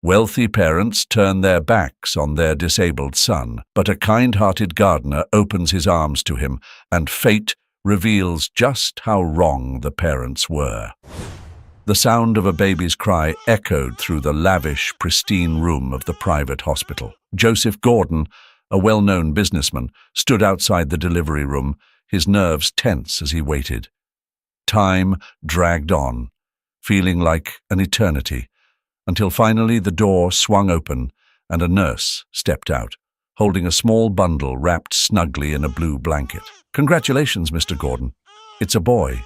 Wealthy parents turn their backs on their disabled son, but a kind-hearted gardener opens his arms to him, and fate reveals just how wrong the parents were. The sound of a baby's cry echoed through the lavish, pristine room of the private hospital. Joseph Gordon, a well-known businessman, stood outside the delivery room, his nerves tense as he waited. Time dragged on, feeling like an eternity, until finally the door swung open and a nurse stepped out, holding a small bundle wrapped snugly in a blue blanket. "Congratulations, Mr. Gordon. It's a boy,"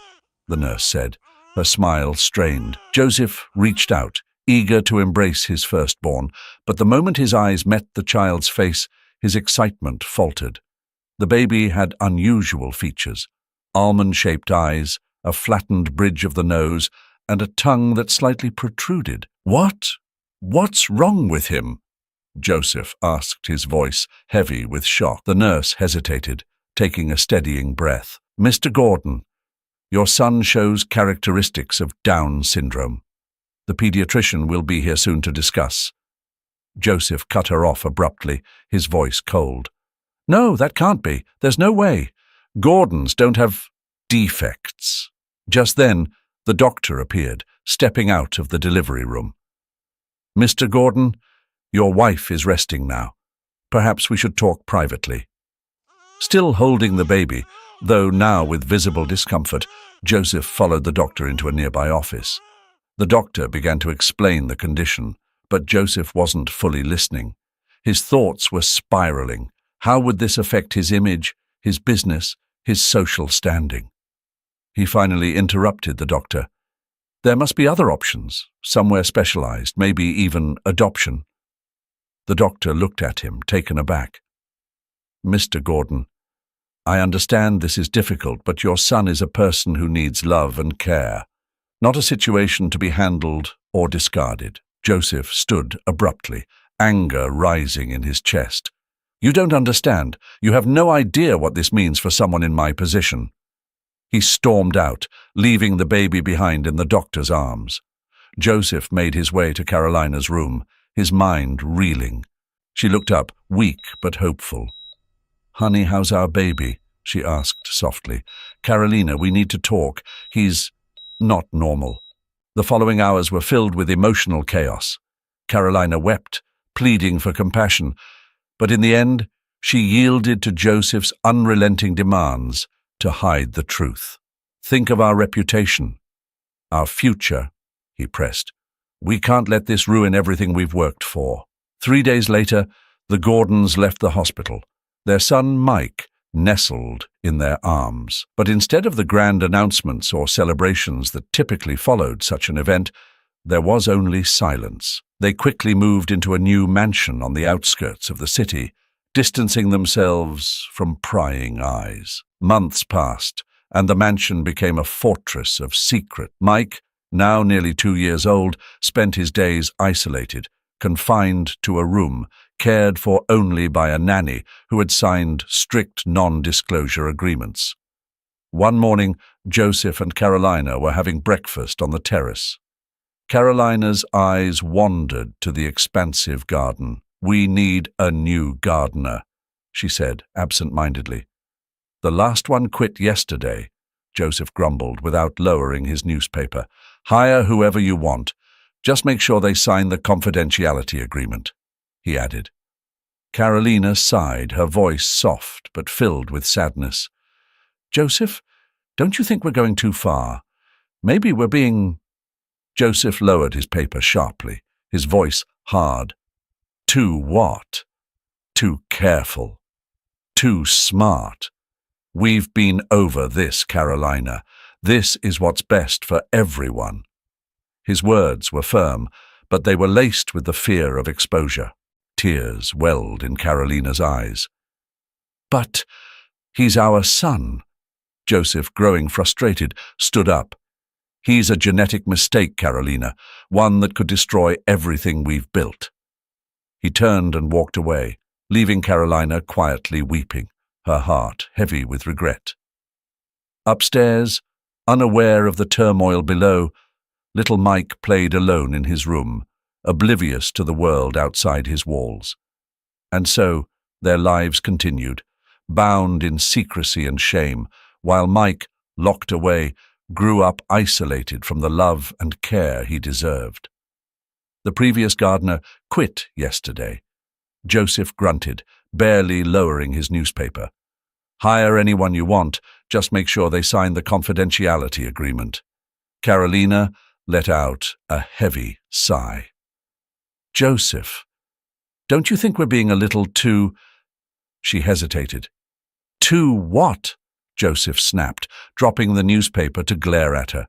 the nurse said, her smile strained. Joseph reached out, eager to embrace his firstborn, but the moment his eyes met the child's face, his excitement faltered. The baby had unusual features: almond-shaped eyes, a flattened bridge of the nose, and a tongue that slightly protruded. What's wrong with him?" Joseph asked, his voice heavy with shock. The nurse hesitated, taking a steadying breath. "Mr. Gordon, your son shows characteristics of Down syndrome. The pediatrician will be here soon to discuss." Joseph cut her off abruptly, his voice cold. "No, that can't be. There's no way. Gordons don't have defects." Just then, the doctor appeared, stepping out of the delivery room. "Mr. Gordon, your wife is resting now. Perhaps we should talk privately." Still holding the baby, though now with visible discomfort, Joseph followed the doctor into a nearby office. The doctor began to explain the condition, but Joseph wasn't fully listening. His thoughts were spiraling. How would this affect his image, his business, his social standing? He finally interrupted the doctor. "There must be other options, somewhere specialized, maybe even adoption." The doctor looked at him, taken aback. "Mr. Gordon, I understand this is difficult, but your son is a person who needs love and care, not a situation to be handled or discarded." Joseph stood abruptly, anger rising in his chest. "You don't understand. You have no idea what this means for someone in my position." He stormed out, leaving the baby behind in the doctor's arms. Joseph made his way to Carolina's room, his mind reeling. She looked up, weak but hopeful. "Honey, how's our baby?" she asked softly. "Carolina, we need to talk. He's not normal." The following hours were filled with emotional chaos. Carolina wept, pleading for compassion, but in the end, she yielded to Joseph's unrelenting demands to hide the truth. "Think of our reputation, our future," he pressed. "We can't let this ruin everything we've worked for." 3 days later, the Gordons left the hospital, their son Mike nestled in their arms. But instead of the grand announcements or celebrations that typically followed such an event, there was only silence. They quickly moved into a new mansion on the outskirts of the city, distancing themselves from prying eyes. Months passed, and the mansion became a fortress of secret. Mike, now nearly 2 years old, spent his days isolated, confined to a room, cared for only by a nanny who had signed strict non-disclosure agreements. One morning, Joseph and Carolina were having breakfast on the terrace. Carolina's eyes wandered to the expansive garden. "We need a new gardener," she said absent-mindedly. "The last one quit yesterday," Joseph grumbled without lowering his newspaper. "Hire whoever you want. Just make sure they sign the confidentiality agreement," he added. Carolina sighed, her voice soft but filled with sadness. "Joseph, don't you think we're going too far? Maybe we're being—" Joseph lowered his paper sharply, his voice hard. "Too what? Too careful. Too smart. We've been over this, Carolina. This is what's best for everyone." His words were firm, but they were laced with the fear of exposure. Tears welled in Carolina's eyes. "But he's our son." Joseph, growing frustrated, stood up. "He's a genetic mistake, Carolina, one that could destroy everything we've built." He turned and walked away, leaving Carolina quietly weeping, her heart heavy with regret. Upstairs, unaware of the turmoil below, little Mike played alone in his room, oblivious to the world outside his walls. And so their lives continued, bound in secrecy and shame, while Mike, locked away, grew up isolated from the love and care he deserved. The previous gardener quit yesterday. Joseph grunted, barely lowering his newspaper. "Hire anyone you want, just make sure they sign the confidentiality agreement." Carolina let out a heavy sigh. "Joseph, don't you think we're being a little too—" She hesitated. "Too what?" Joseph snapped, dropping the newspaper to glare at her.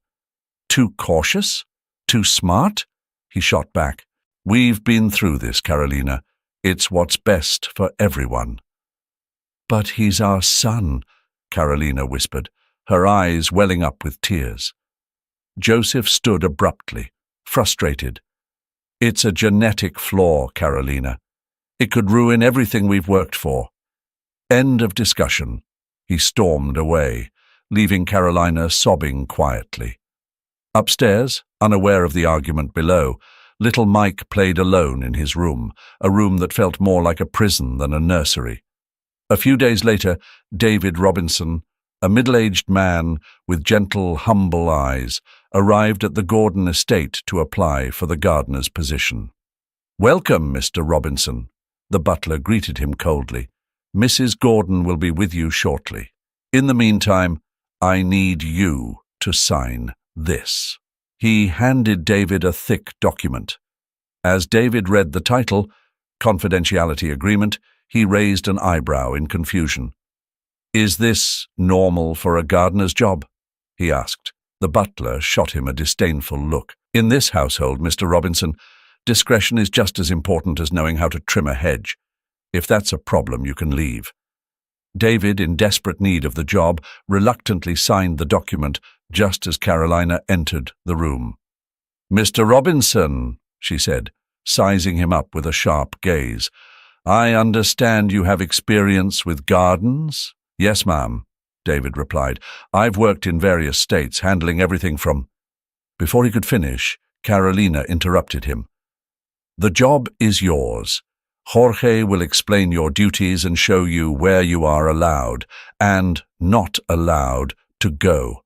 "Too cautious? Too smart?" He shot back. "We've been through this, Carolina. It's what's best for everyone." "But he's our son," Carolina whispered, her eyes welling up with tears. Joseph stood abruptly, frustrated. "It's a genetic flaw, Carolina. It could ruin everything we've worked for." End of discussion. He stormed away, leaving Carolina sobbing quietly. Upstairs, unaware of the argument below, little Mike played alone in his room, a room that felt more like a prison than a nursery. A few days later, David Robinson, a middle-aged man with gentle, humble eyes, arrived at the Gordon estate to apply for the gardener's position. "Welcome, Mr. Robinson," the butler greeted him coldly. "Mrs. Gordon will be with you shortly. In the meantime, I need you to sign this." He handed David a thick document. As David read the title, Confidentiality Agreement, he raised an eyebrow in confusion. "Is this normal for a gardener's job?" he asked. The butler shot him a disdainful look. "In this household, Mr. Robinson, discretion is just as important as knowing how to trim a hedge. If that's a problem, you can leave." David, in desperate need of the job, reluctantly signed the document just as Carolina entered the room. "Mr. Robinson," she said, sizing him up with a sharp gaze, "I understand you have experience with gardens?" "Yes, ma'am," David replied. "I've worked in various states, handling everything from—" Before he could finish, Carolina interrupted him. "The job is yours. Jorge will explain your duties and show you where you are allowed and not allowed to go.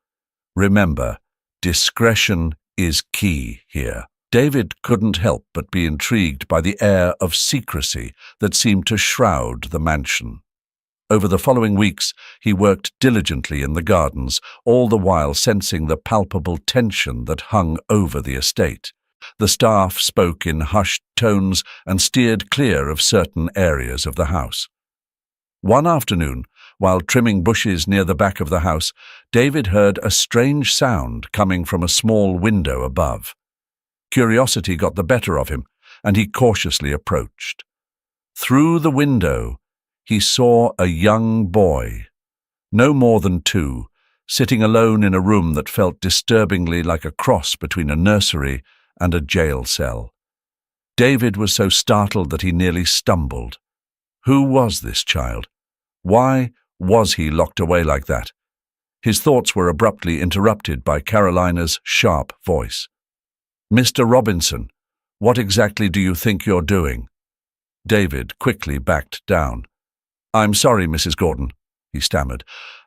Remember, discretion is key here." David couldn't help but be intrigued by the air of secrecy that seemed to shroud the mansion. Over the following weeks, he worked diligently in the gardens, all the while sensing the palpable tension that hung over the estate. The staff spoke in hushed tones and steered clear of certain areas of the house. One afternoon, while trimming bushes near the back of the house, David heard a strange sound coming from a small window above. Curiosity got the better of him, and he cautiously approached. Through the window, he saw a young boy, no more than 2, sitting alone in a room that felt disturbingly like a cross between a nursery and a jail cell. David was so startled that he nearly stumbled. Who was this child? Why was he locked away like that? His thoughts were abruptly interrupted by Carolina's sharp voice. "Mr. Robinson, what exactly do you think you're doing?" David quickly backed down. "I'm sorry, Mrs. Gordon," he stammered.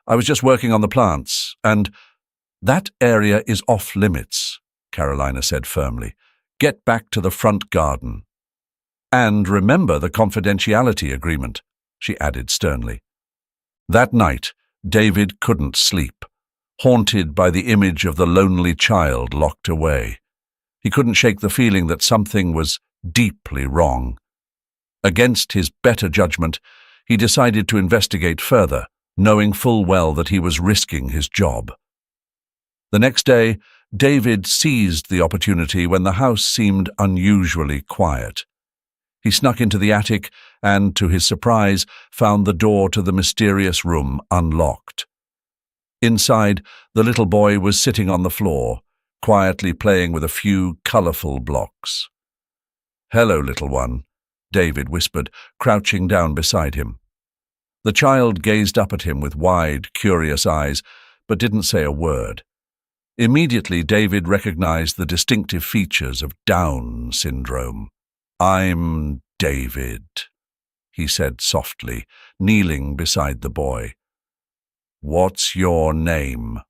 "I was just working on the plants, and—" "That area is off limits," Carolina said firmly. "Get back to the front garden. And remember the confidentiality agreement," she added sternly. That night, David couldn't sleep, haunted by the image of the lonely child locked away. He couldn't shake the feeling that something was deeply wrong. Against his better judgment, he decided to investigate further, knowing full well that he was risking his job. The next day, David seized the opportunity when the house seemed unusually quiet. He snuck into the attic and, to his surprise, found the door to the mysterious room unlocked. Inside, the little boy was sitting on the floor, quietly playing with a few colorful blocks. "Hello, little one," David whispered, crouching down beside him. The child gazed up at him with wide, curious eyes, but didn't say a word. Immediately, David recognized the distinctive features of Down syndrome. "I'm David," he said softly, kneeling beside the boy. "What's your name?"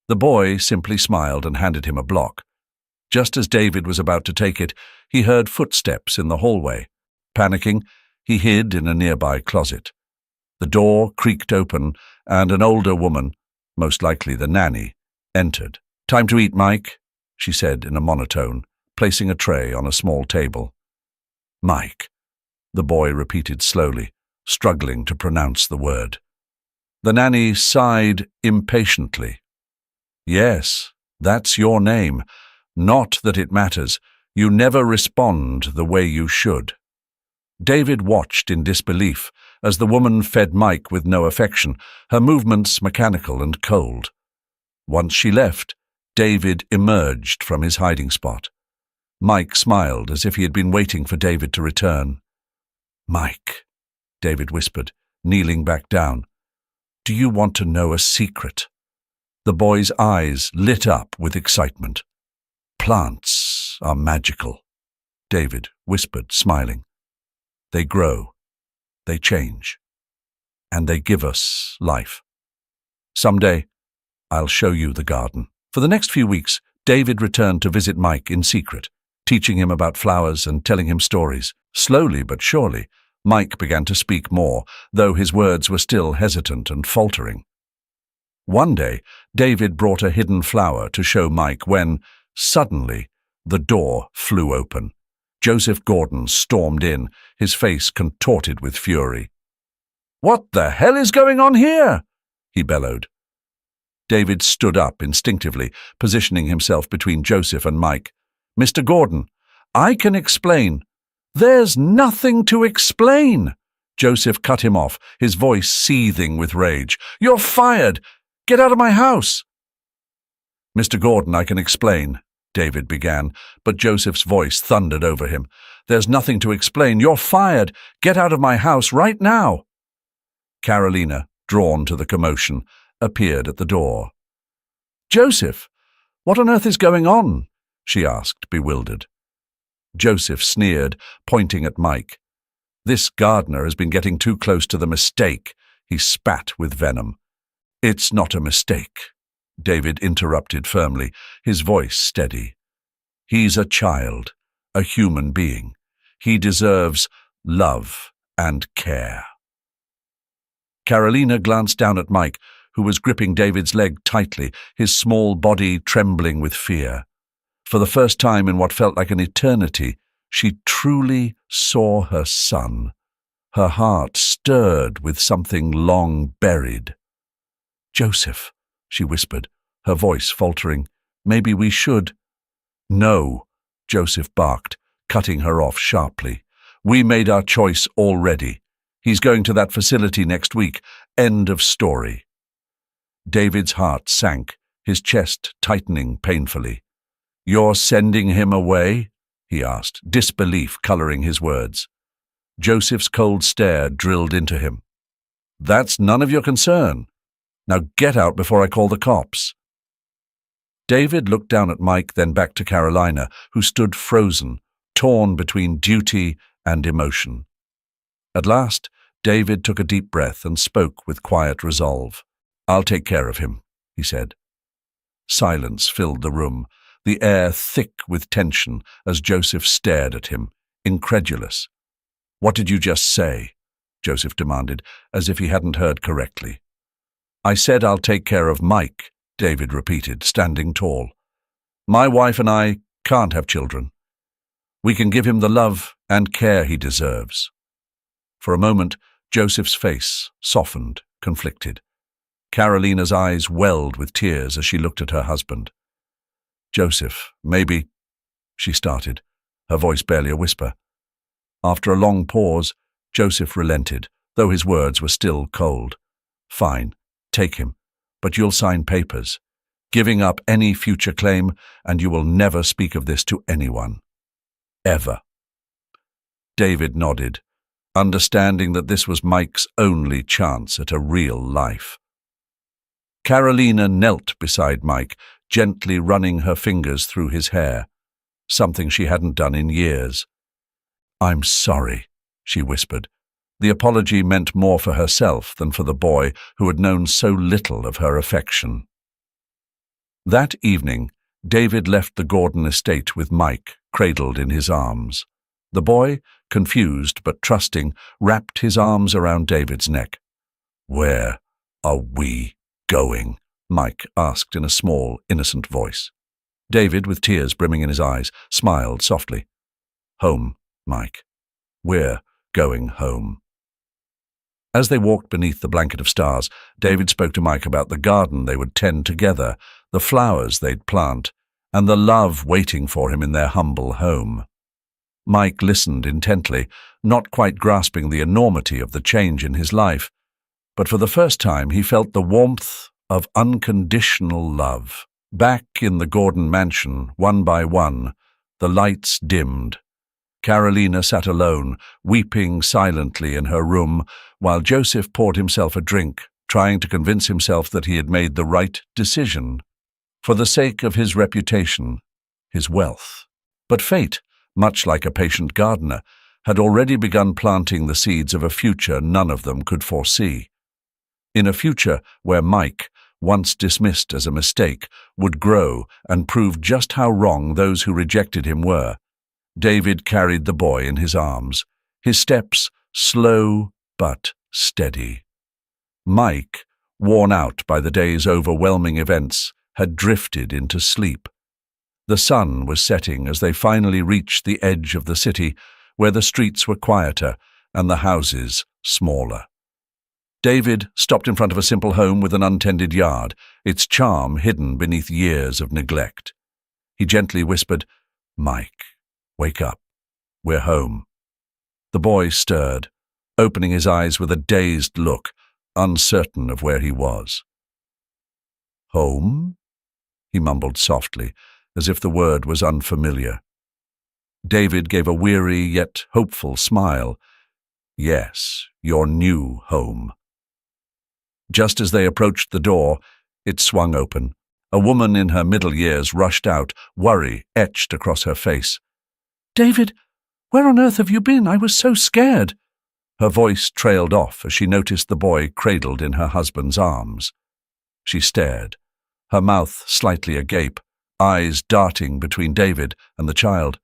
The boy simply smiled and handed him a block. Just as David was about to take it, he heard footsteps in the hallway. Panicking, he hid in a nearby closet. The door creaked open, and an older woman, most likely the nanny, entered. "Time to eat, Mike," she said in a monotone, placing a tray on a small table. "Mike," the boy repeated slowly, struggling to pronounce the word. The nanny sighed impatiently. "Yes, that's your name. Not that it matters. You never respond the way you should." David watched in disbelief as the woman fed Mike with no affection, her movements mechanical and cold. Once she left, David emerged from his hiding spot. Mike smiled as if he had been waiting for David to return. "Mike," David whispered, kneeling back down, "do you want to know a secret?" The boy's eyes lit up with excitement. "Plants are magical," David whispered, smiling. "They grow, they change, and they give us life. Someday, I'll show you the garden." For the next few weeks, David returned to visit Mike in secret, teaching him about flowers and telling him stories. Slowly but surely, Mike began to speak more, though his words were still hesitant and faltering. One day, David brought a hidden flower to show Mike when, suddenly, the door flew open. Joseph Gordon stormed in, his face contorted with fury. "What the hell is going on here?" he bellowed. David stood up instinctively, positioning himself between Joseph and Mike. "Mr. Gordon, I can explain." "There's nothing to explain!" Joseph cut him off, his voice seething with rage. "You're fired! Get out of my house!" "Mr. Gordon, I can explain," David began, but Joseph's voice thundered over him. "There's nothing to explain. You're fired. Get out of my house right now." Carolina, drawn to the commotion, appeared at the door. "Joseph, what on earth is going on?" she asked, bewildered. Joseph sneered, pointing at Mike. "This gardener has been getting too close to the mistake," he spat with venom. "It's not a mistake," David interrupted firmly, his voice steady. "He's a child, a human being. He deserves love and care." Carolina glanced down at Mike, who was gripping David's leg tightly, his small body trembling with fear. For the first time in what felt like an eternity, she truly saw her son. Her heart stirred with something long buried. "Joseph," she whispered, her voice faltering, "maybe we should—" "No," Joseph barked, cutting her off sharply. "We made our choice already. He's going to that facility next week. End of story." David's heart sank, his chest tightening painfully. "You're sending him away?" he asked, disbelief coloring his words. Joseph's cold stare drilled into him. "That's none of your concern. Now get out before I call the cops." David looked down at Mike, then back to Carolina, who stood frozen, torn between duty and emotion. At last, David took a deep breath and spoke with quiet resolve. "I'll take care of him," he said. Silence filled the room, the air thick with tension as Joseph stared at him, incredulous. "What did you just say?" Joseph demanded, as if he hadn't heard correctly. "I said I'll take care of Mike," David repeated, standing tall. "My wife and I can't have children. We can give him the love and care he deserves." For a moment, Joseph's face softened, conflicted. Carolina's eyes welled with tears as she looked at her husband. "Joseph, maybe—" she started, her voice barely a whisper. After a long pause, Joseph relented, though his words were still cold. "Fine, take him, but you'll sign papers, giving up any future claim, and you will never speak of this to anyone. Ever." David nodded, understanding that this was Mike's only chance at a real life. Carolina knelt beside Mike, gently running her fingers through his hair, something she hadn't done in years. "I'm sorry," she whispered. The apology meant more for herself than for the boy who had known so little of her affection. That evening, David left the Gordon estate with Mike cradled in his arms. The boy, confused but trusting, wrapped his arms around David's neck. "Where are we going?" Mike asked in a small, innocent voice. David, with tears brimming in his eyes, smiled softly. "Home, Mike. We're going home." As they walked beneath the blanket of stars, David spoke to Mike about the garden they would tend together, the flowers they'd plant, and the love waiting for him in their humble home. Mike listened intently, not quite grasping the enormity of the change in his life, but for the first time he felt the warmth of unconditional love. Back in the Gordon mansion, one by one, the lights dimmed. Carolina sat alone, weeping silently in her room, while Joseph poured himself a drink, trying to convince himself that he had made the right decision, for the sake of his reputation, his wealth. But fate, much like a patient gardener, had already begun planting the seeds of a future none of them could foresee. In a future where Mike, once dismissed as a mistake, would grow and prove just how wrong those who rejected him were. David carried the boy in his arms, his steps slow but steady. Mike, worn out by the day's overwhelming events, had drifted into sleep. The sun was setting as they finally reached the edge of the city, where the streets were quieter and the houses smaller. David stopped in front of a simple home with an untended yard, its charm hidden beneath years of neglect. He gently whispered, "Mike, wake up. We're home." The boy stirred, opening his eyes with a dazed look, uncertain of where he was. "Home?" he mumbled softly, as if the word was unfamiliar. David gave a weary yet hopeful smile. "Yes, your new home." Just as they approached the door, it swung open. A woman in her middle years rushed out, worry etched across her face. "David, where on earth have you been? I was so scared." Her voice trailed off as she noticed the boy cradled in her husband's arms. She stared, her mouth slightly agape, eyes darting between David and the child.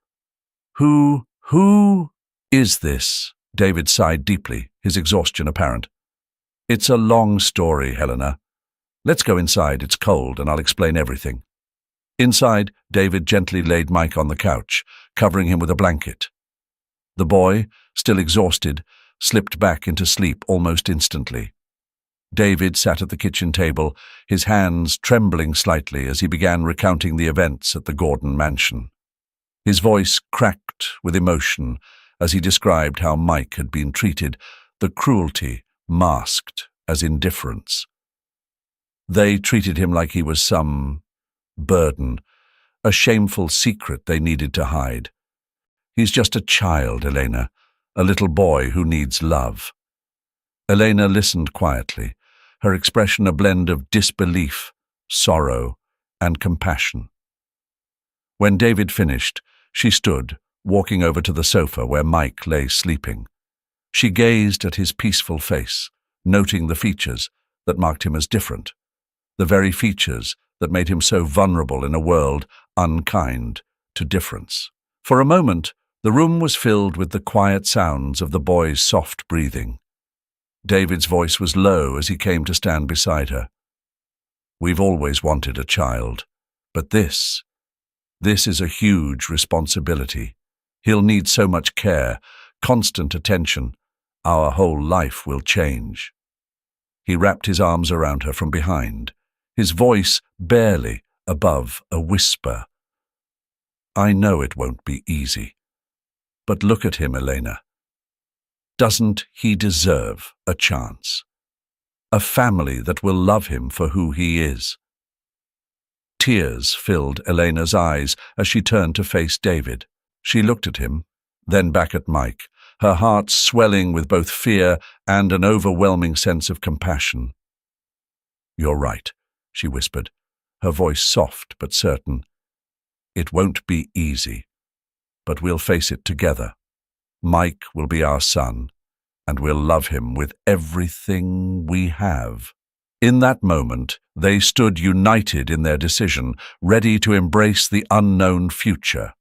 Who is this?" David sighed deeply, his exhaustion apparent. "It's a long story, Helena. Let's go inside, it's cold, and I'll explain everything." Inside, David gently laid Mike on the couch, covering him with a blanket. The boy, still exhausted, slipped back into sleep almost instantly. David sat at the kitchen table, his hands trembling slightly as he began recounting the events at the Gordon mansion. His voice cracked with emotion as he described how Mike had been treated, the cruelty masked as indifference. They treated him like he was some burden, a shameful secret they needed to hide. "He's just a child, Elena, a little boy who needs love." Elena listened quietly, her expression a blend of disbelief, sorrow, and compassion. When David finished, she stood, walking over to the sofa where Mike lay sleeping. She gazed at his peaceful face, noting the features that marked him as different, the very features that made him so vulnerable in a world unkind to difference. For a moment, the room was filled with the quiet sounds of the boy's soft breathing. David's voice was low as he came to stand beside her. "We've always wanted a child, but this is a huge responsibility. He'll need so much care, constant attention. Our whole life will change." He wrapped his arms around her from behind, his voice barely above a whisper. "I know it won't be easy, but look at him, Elena. Doesn't he deserve a chance? A family that will love him for who he is?" Tears filled Elena's eyes as she turned to face David. She looked at him, then back at Mike, her heart swelling with both fear and an overwhelming sense of compassion. "You're right. she whispered, her voice soft but certain. "It won't be easy, but we'll face it together. Mike will be our son, and we'll love him with everything we have." In that moment, they stood united in their decision, ready to embrace the unknown future.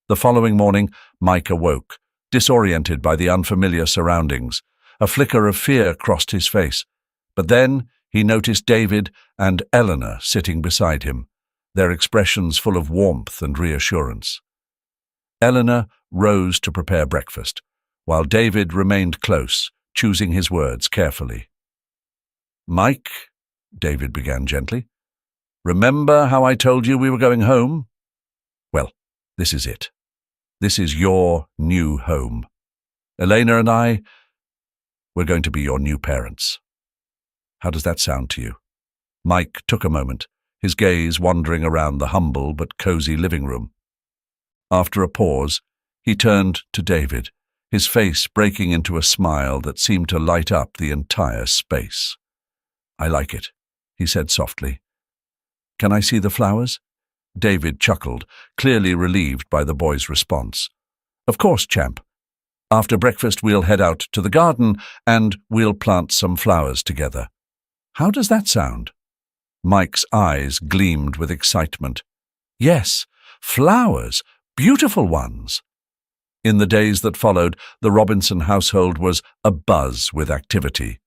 The following morning, Mike awoke, disoriented by the unfamiliar surroundings. A flicker of fear crossed his face. But then he noticed David and Eleanor sitting beside him, their expressions full of warmth and reassurance. Eleanor rose to prepare breakfast, while David remained close, choosing his words carefully. "Mike," David began gently, "remember how I told you we were going home? Well, this is it. This is your new home. Elena and we're going to be your new parents. How does that sound to you?" Mike took a moment, his gaze wandering around the humble but cozy living room. After a pause, he turned to David, his face breaking into a smile that seemed to light up the entire space. "I like it," he said softly. "Can I see the flowers?" David chuckled, clearly relieved by the boy's response. "Of course, champ. After breakfast we'll head out to the garden and we'll plant some flowers together. How does that sound?" Mike's eyes gleamed with excitement. "Yes, flowers, beautiful ones." In the days that followed, the Robinson household was abuzz with activity.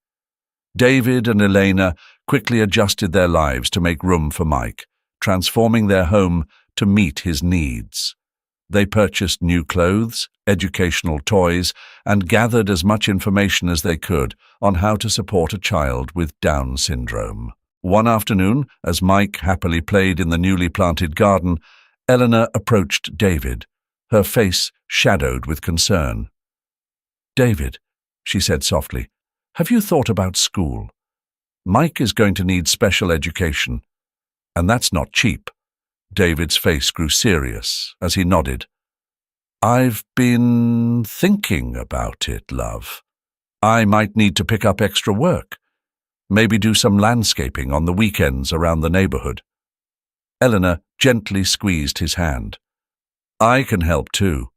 David and Elena quickly adjusted their lives to make room for Mike, transforming their home to meet his needs. They purchased new clothes, educational toys, and gathered as much information as they could on how to support a child with Down syndrome. One afternoon, as Mike happily played in the newly planted garden, Eleanor approached David, her face shadowed with concern. "David," she said softly, "have you thought about school? Mike is going to need special education, and that's not cheap." David's face grew serious as he nodded. "I've been thinking about it, love. I might need to pick up extra work, maybe do some landscaping on the weekends around the neighborhood." Eleanor gently squeezed his hand. "I can help too.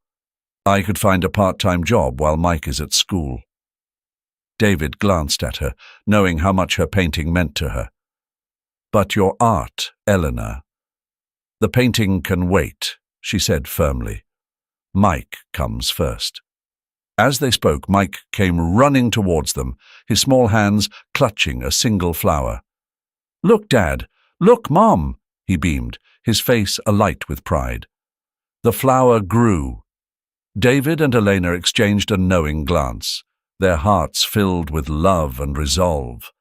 I could find a part-time job while Mike is at school." David glanced at her, knowing how much her painting meant to her. "But your art, Eleanor. The painting can wait," she said firmly. "Mike comes first." As they spoke, Mike came running towards them, his small hands clutching a single flower. "Look, Dad! Look, Mom!" he beamed, his face alight with pride. The flower grew. David and Elena exchanged a knowing glance, their hearts filled with love and resolve.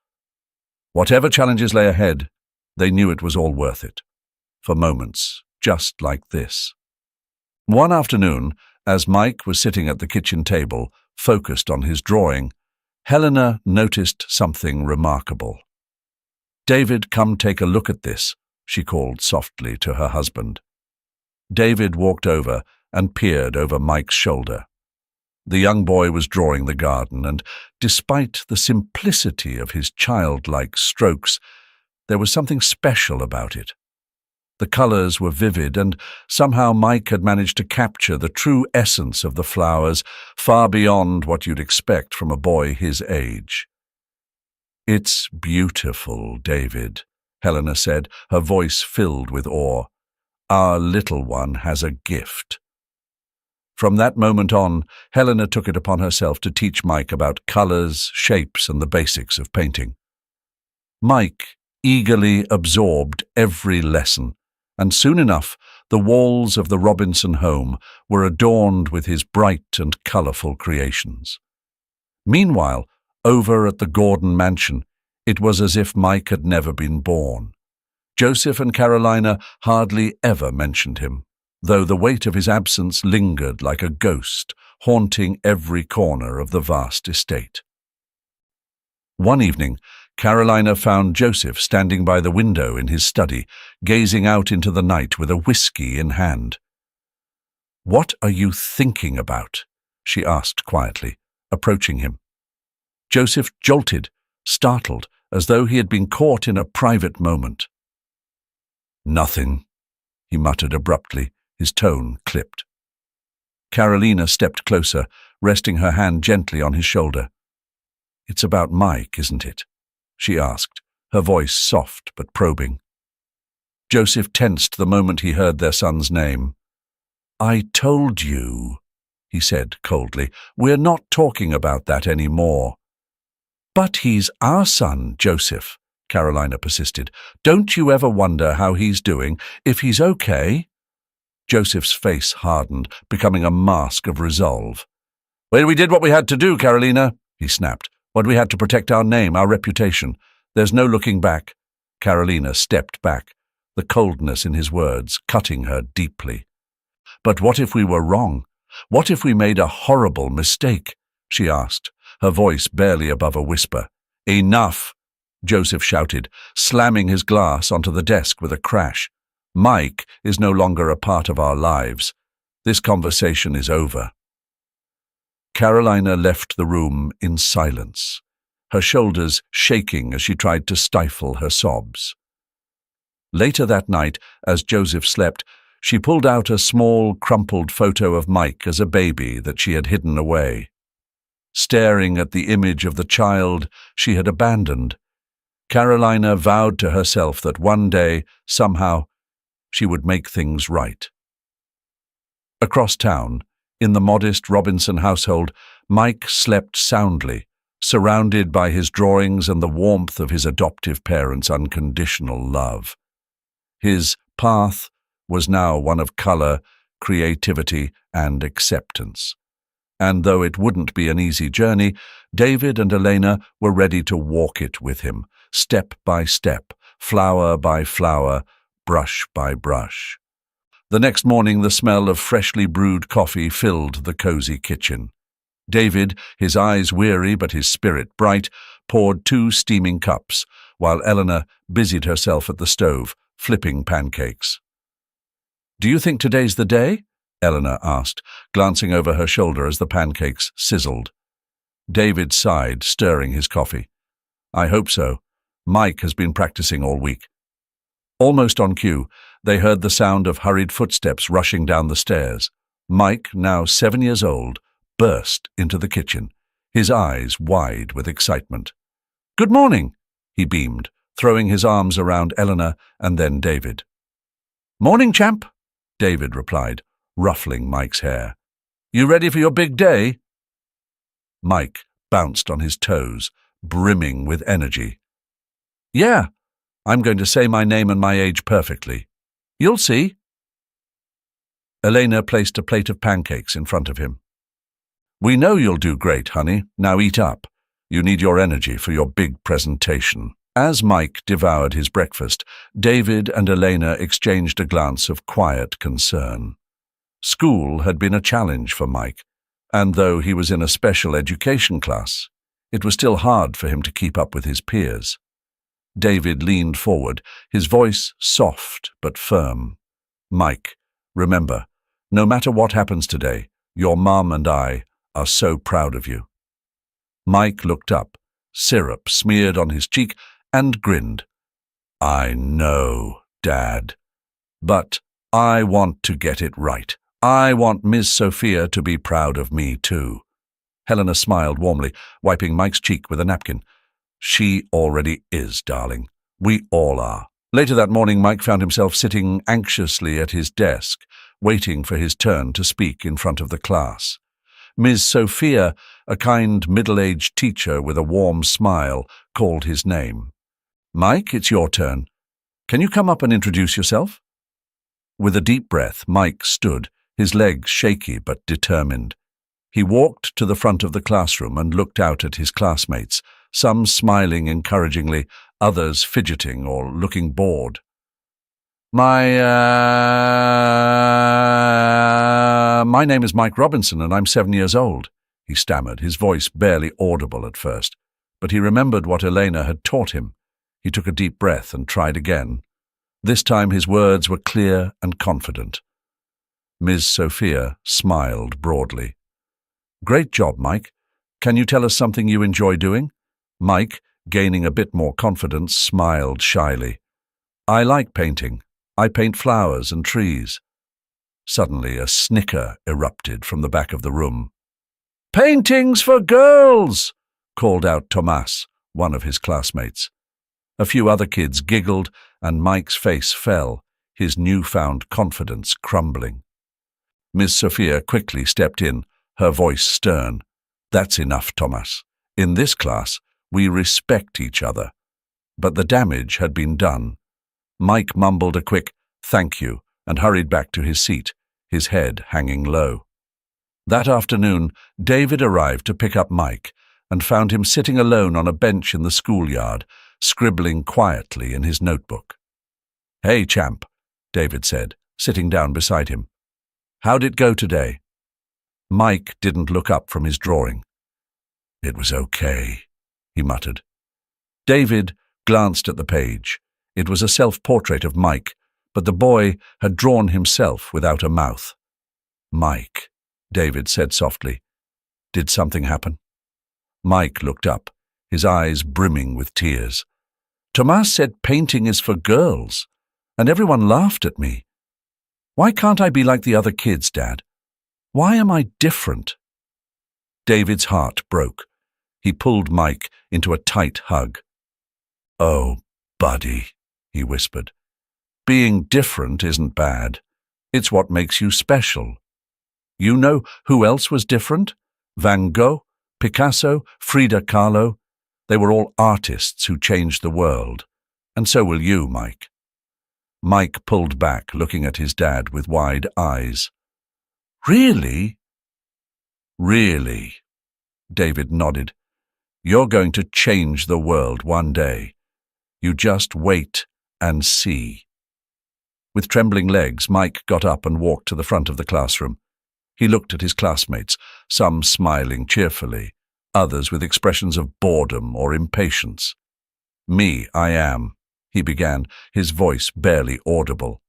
Whatever challenges lay ahead, they knew it was all worth it. For moments, just like this. One afternoon, as Mike was sitting at the kitchen table, focused on his drawing, Helena noticed something remarkable. "David, come take a look at this," she called softly to her husband. David walked over and peered over Mike's shoulder. The young boy was drawing the garden, and despite the simplicity of his childlike strokes, there was something special about it. The colors were vivid, and somehow Mike had managed to capture the true essence of the flowers, far beyond what you'd expect from a boy his age. "It's beautiful, David," Helena said, her voice filled with awe. "Our little one has a gift." From that moment on, Helena took it upon herself to teach Mike about colors, shapes, and the basics of painting. Mike eagerly absorbed every lesson, and soon enough the walls of the Robinson home were adorned with his bright and colorful creations. Meanwhile, over at the Gordon mansion, it was as if Mike had never been born. Joseph and Carolina hardly ever mentioned him, though the weight of his absence lingered like a ghost, haunting every corner of the vast estate. One evening, Carolina found Joseph standing by the window in his study, gazing out into the night with a whiskey in hand. "What are you thinking about?" she asked quietly, approaching him. Joseph jolted, startled, as though he had been caught in a private moment. "Nothing," he muttered abruptly, his tone clipped. Carolina stepped closer, resting her hand gently on his shoulder. "It's about Mike, isn't it?" she asked, her voice soft but probing. Joseph tensed the moment he heard their son's name. "I told you," he said coldly. "We're not talking about that anymore." "But he's our son, Joseph," Carolina persisted. "Don't you ever wonder how he's doing, if he's okay?" Joseph's face hardened, becoming a mask of resolve. "Well, we did what we had to do, Carolina," he snapped. "What we had to protect our name, our reputation. There's no looking back." Carolina stepped back, the coldness in his words cutting her deeply. "But what if we were wrong? What if we made a horrible mistake?" she asked, her voice barely above a whisper. "Enough!" Joseph shouted, slamming his glass onto the desk with a crash. "Mike is no longer a part of our lives. This conversation is over." Carolina left the room in silence, her shoulders shaking as she tried to stifle her sobs. Later that night, as Joseph slept, she pulled out a small, crumpled photo of Mike as a baby that she had hidden away. Staring at the image of the child she had abandoned, Carolina vowed to herself that one day, somehow, she would make things right. Across town, in the modest Robinson household, Mike slept soundly, surrounded by his drawings and the warmth of his adoptive parents' unconditional love. His path was now one of color, creativity, and acceptance. And though it wouldn't be an easy journey, David and Elena were ready to walk it with him, step by step, flower by flower, brush by brush. The next morning, the smell of freshly brewed coffee filled the cozy kitchen. David, his eyes weary but his spirit bright, poured 2 steaming cups, while Eleanor busied herself at the stove, flipping pancakes. "Do you think today's the day?" Eleanor asked, glancing over her shoulder as the pancakes sizzled. David sighed, stirring his coffee. "I hope so. Mike has been practicing all week." Almost on cue, they heard the sound of hurried footsteps rushing down the stairs. Mike, now 7 years old, burst into the kitchen, his eyes wide with excitement. "Good morning," he beamed, throwing his arms around Eleanor and then David. "Morning, champ," David replied, ruffling Mike's hair. "You ready for your big day?" Mike bounced on his toes, brimming with energy. "Yeah, I'm going to say my name and my age perfectly. You'll see." Elena placed a plate of pancakes in front of him. "We know you'll do great, honey. Now eat up. You need your energy for your big presentation." As Mike devoured his breakfast, David and Elena exchanged a glance of quiet concern. School had been a challenge for Mike, and though he was in a special education class, it was still hard for him to keep up with his peers. David leaned forward, his voice soft but firm. "Mike, remember, no matter what happens today, your mom and I are so proud of you." Mike looked up, syrup smeared on his cheek, and grinned. "I know, Dad. But I want to get it right. I want Ms. Sophia to be proud of me too." Helena smiled warmly, wiping Mike's cheek with a napkin. "She already is, darling. We all are." Later that morning, Mike found himself sitting anxiously at his desk, waiting for his turn to speak in front of the class. Ms. Sophia, a kind middle-aged teacher with a warm smile, called his name. "Mike, it's your turn. Can you come up and introduce yourself?" With a deep breath, Mike stood, his legs shaky but determined. He walked to the front of the classroom and looked out at his classmates, some smiling encouragingly, others fidgeting or looking bored. My name is Mike Robinson, and I'm 7 years old," he stammered, his voice barely audible at first. But he remembered what Elena had taught him. He took a deep breath and tried again. This time his words were clear and confident. Ms. Sophia smiled broadly. "Great job, Mike. Can you tell us something you enjoy doing?" Mike, gaining a bit more confidence, smiled shyly. I like painting. I paint flowers and trees. Suddenly, a snicker erupted from the back of the room. Paintings for girls! Called out Tomas, one of his classmates. A few other kids giggled, and Mike's face fell, his newfound confidence crumbling. Miss Sophia quickly stepped in, her voice stern. That's enough, Tomas. In this class, we respect each other. But the damage had been done. Mike mumbled a quick thank you and hurried back to his seat, his head hanging low. That afternoon, David arrived to pick up Mike and found him sitting alone on a bench in the schoolyard, scribbling quietly in his notebook. Hey, champ, David said, sitting down beside him. How'd it go today? Mike didn't look up from his drawing. It was okay, he muttered. David glanced at the page. It was a self-portrait of Mike, but the boy had drawn himself without a mouth. Mike, David said softly. Did something happen? Mike looked up, his eyes brimming with tears. Tomas said painting is for girls, and everyone laughed at me. Why can't I be like the other kids, Dad? Why am I different? David's heart broke. He pulled Mike into a tight hug. Oh, buddy, he whispered. Being different isn't bad. It's what makes you special. You know who else was different? Van Gogh, Picasso, Frida Kahlo. They were all artists who changed the world. And so will you, Mike. Mike pulled back, looking at his dad with wide eyes. Really? Really, David nodded. You're going to change the world one day. You just wait and see. With trembling legs, Mike got up and walked to the front of the classroom. He looked at his classmates, some smiling cheerfully, others with expressions of boredom or impatience. Me, I am, he began, his voice barely audible.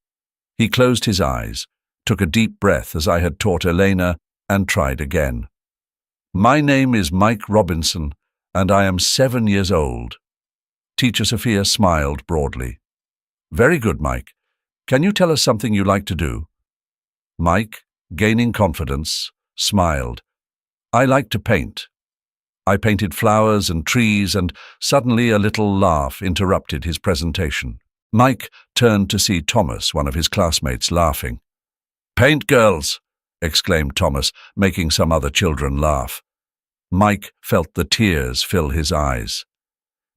He closed his eyes, took a deep breath as I had taught Elena, and tried again. My name is Mike Robinson, and I am 7 years old. Teacher Sophia smiled broadly. Very good, Mike. Can you tell us something you like to do? Mike, gaining confidence, smiled. I like to paint. I painted flowers and trees, and suddenly a little laugh interrupted his presentation. Mike turned to see Thomas, one of his classmates, laughing. Paint girls, exclaimed Thomas, making some other children laugh. Mike felt the tears fill his eyes.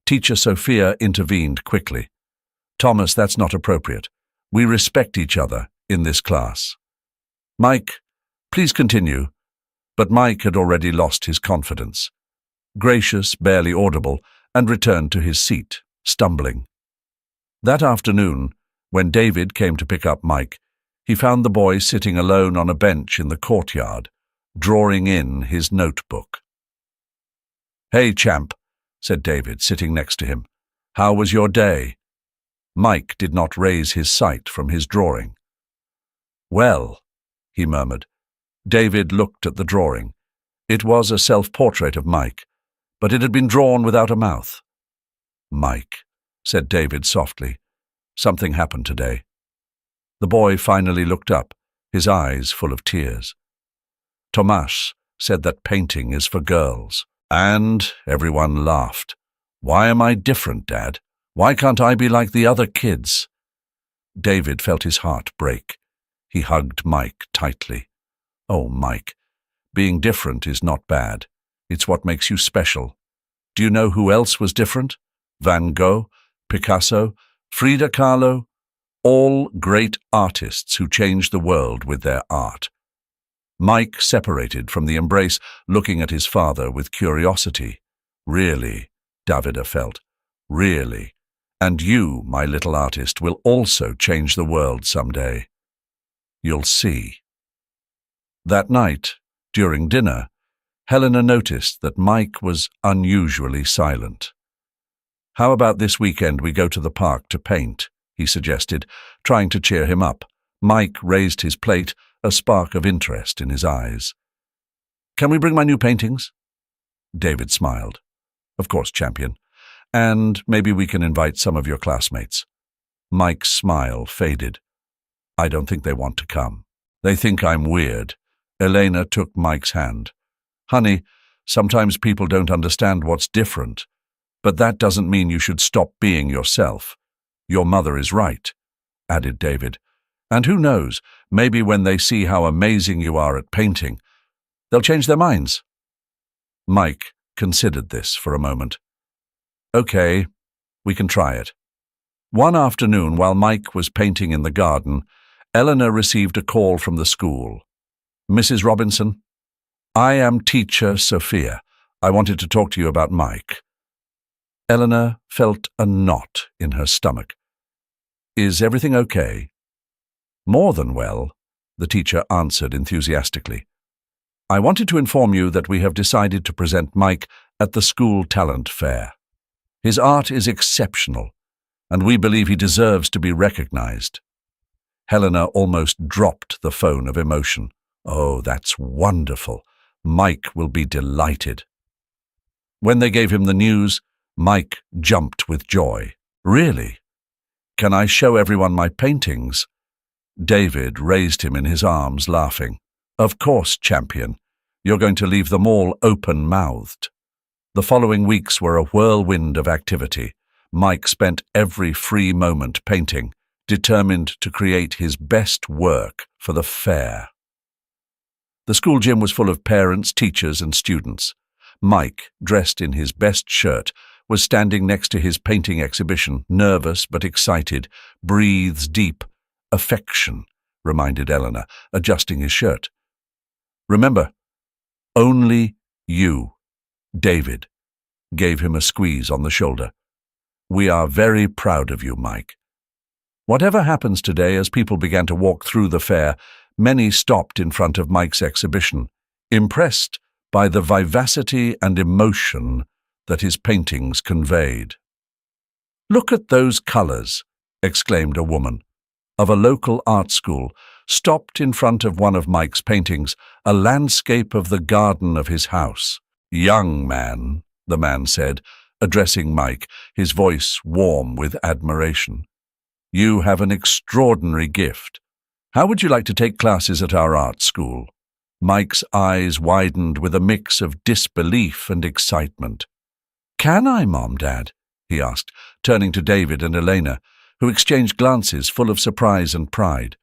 Teacher Sophia intervened quickly. Thomas, that's not appropriate. We respect each other in this class. Mike, please continue. But Mike had already lost his confidence. Gracious, barely audible, and returned to his seat, stumbling. That afternoon, when David came to pick up Mike, he found the boy sitting alone on a bench in the courtyard, drawing in his notebook. Hey, champ, said David, sitting next to him. How was your day? Mike did not raise his sight from his drawing. Well, he murmured. David looked at the drawing. It was a self-portrait of Mike, but it had been drawn without a mouth. Mike, said David softly, something happened today. The boy finally looked up, his eyes full of tears. Tomas said that painting is for girls, and everyone laughed. Why am I different, Dad? Why can't I be like the other kids? David felt his heart break. He hugged Mike tightly. Oh, Mike, being different is not bad. It's what makes you special. Do you know who else was different? Van Gogh, Picasso, Frida Kahlo, all great artists who changed the world with their art. Mike separated from the embrace, looking at his father with curiosity. Really, Davida felt. Really. And you, my little artist, will also change the world someday. You'll see. That night, during dinner, Helena noticed that Mike was unusually silent. How about this weekend we go to the park to paint? He suggested, trying to cheer him up. Mike raised his plate, a spark of interest in his eyes. Can we bring my new paintings? David smiled. Of course, champion. And maybe we can invite some of your classmates." Mike's smile faded. "I don't think they want to come. They think I'm weird." Elena took Mike's hand. "Honey, sometimes people don't understand what's different, but that doesn't mean you should stop being yourself. Your mother is right," added David. "And who knows, maybe when they see how amazing you are at painting, they'll change their minds." Mike considered this for a moment. "Okay, we can try it." One afternoon, while Mike was painting in the garden, Eleanor received a call from the school. "Mrs. Robinson, I am teacher Sophia. I wanted to talk to you about Mike." Eleanor felt a knot in her stomach. "Is everything okay?" "More than well," the teacher answered enthusiastically. "I wanted to inform you that we have decided to present Mike at the school talent fair. His art is exceptional, and we believe he deserves to be recognized." Helena almost dropped the phone of emotion. "Oh, that's wonderful. Mike will be delighted." When they gave him the news, Mike jumped with joy. "Really? Can I show everyone my paintings?" David raised him in his arms, laughing. "Of course, champion. You're going to leave them all open-mouthed." The following weeks were a whirlwind of activity. Mike spent every free moment painting, determined to create his best work for the fair. The school gym was full of parents, teachers, and students. Mike, dressed in his best shirt, was standing next to his painting exhibition, nervous but excited. "Breathes deep. Affection," reminded Eleanor, adjusting his shirt. "Remember, only you." David gave him a squeeze on the shoulder. "We are very proud of you, Mike." Whatever happens today, as people began to walk through the fair, many stopped in front of Mike's exhibition, impressed by the vivacity and emotion that his paintings conveyed. "Look at those colors," exclaimed a woman of a local art school, stopped in front of one of Mike's paintings, a landscape of the garden of his house. "Young man," the man said, addressing Mike, his voice warm with admiration, "you have an extraordinary gift. How would you like to take classes at our art school?" Mike's eyes widened with a mix of disbelief and excitement. "Can I, Mom, Dad?" he asked, turning to David and Elena, who exchanged glances full of surprise and pride.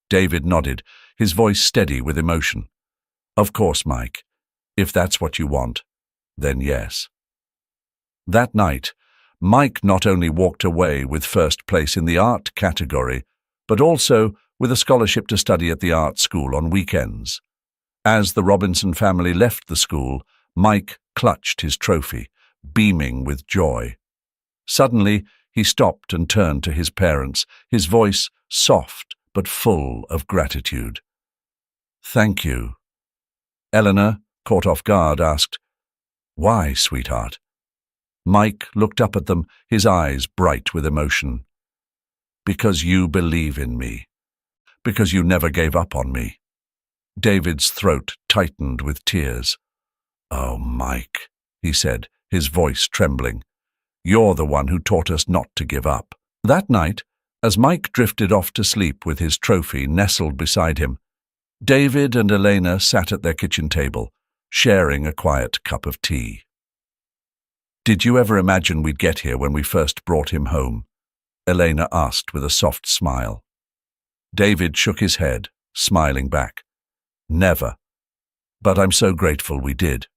David nodded, his voice steady with emotion. "Of course, Mike. If that's what you want, then yes." That night, Mike not only walked away with first place in the art category, but also with a scholarship to study at the art school on weekends. As the Robinson family left the school, Mike clutched his trophy, beaming with joy. Suddenly, he stopped and turned to his parents, his voice soft but full of gratitude. "Thank you." Eleanor, caught off guard, asked, "Why, sweetheart?" Mike looked up at them, his eyes bright with emotion. "Because you believe in me. Because you never gave up on me." David's throat tightened with tears. "Oh, Mike," he said, his voice trembling. "You're the one who taught us not to give up." That night, as Mike drifted off to sleep with his trophy nestled beside him, David and Elena sat at their kitchen table, sharing a quiet cup of tea. "Did you ever imagine we'd get here when we first brought him home?" Elena asked with a soft smile. David shook his head, smiling back. "Never. But I'm so grateful we did.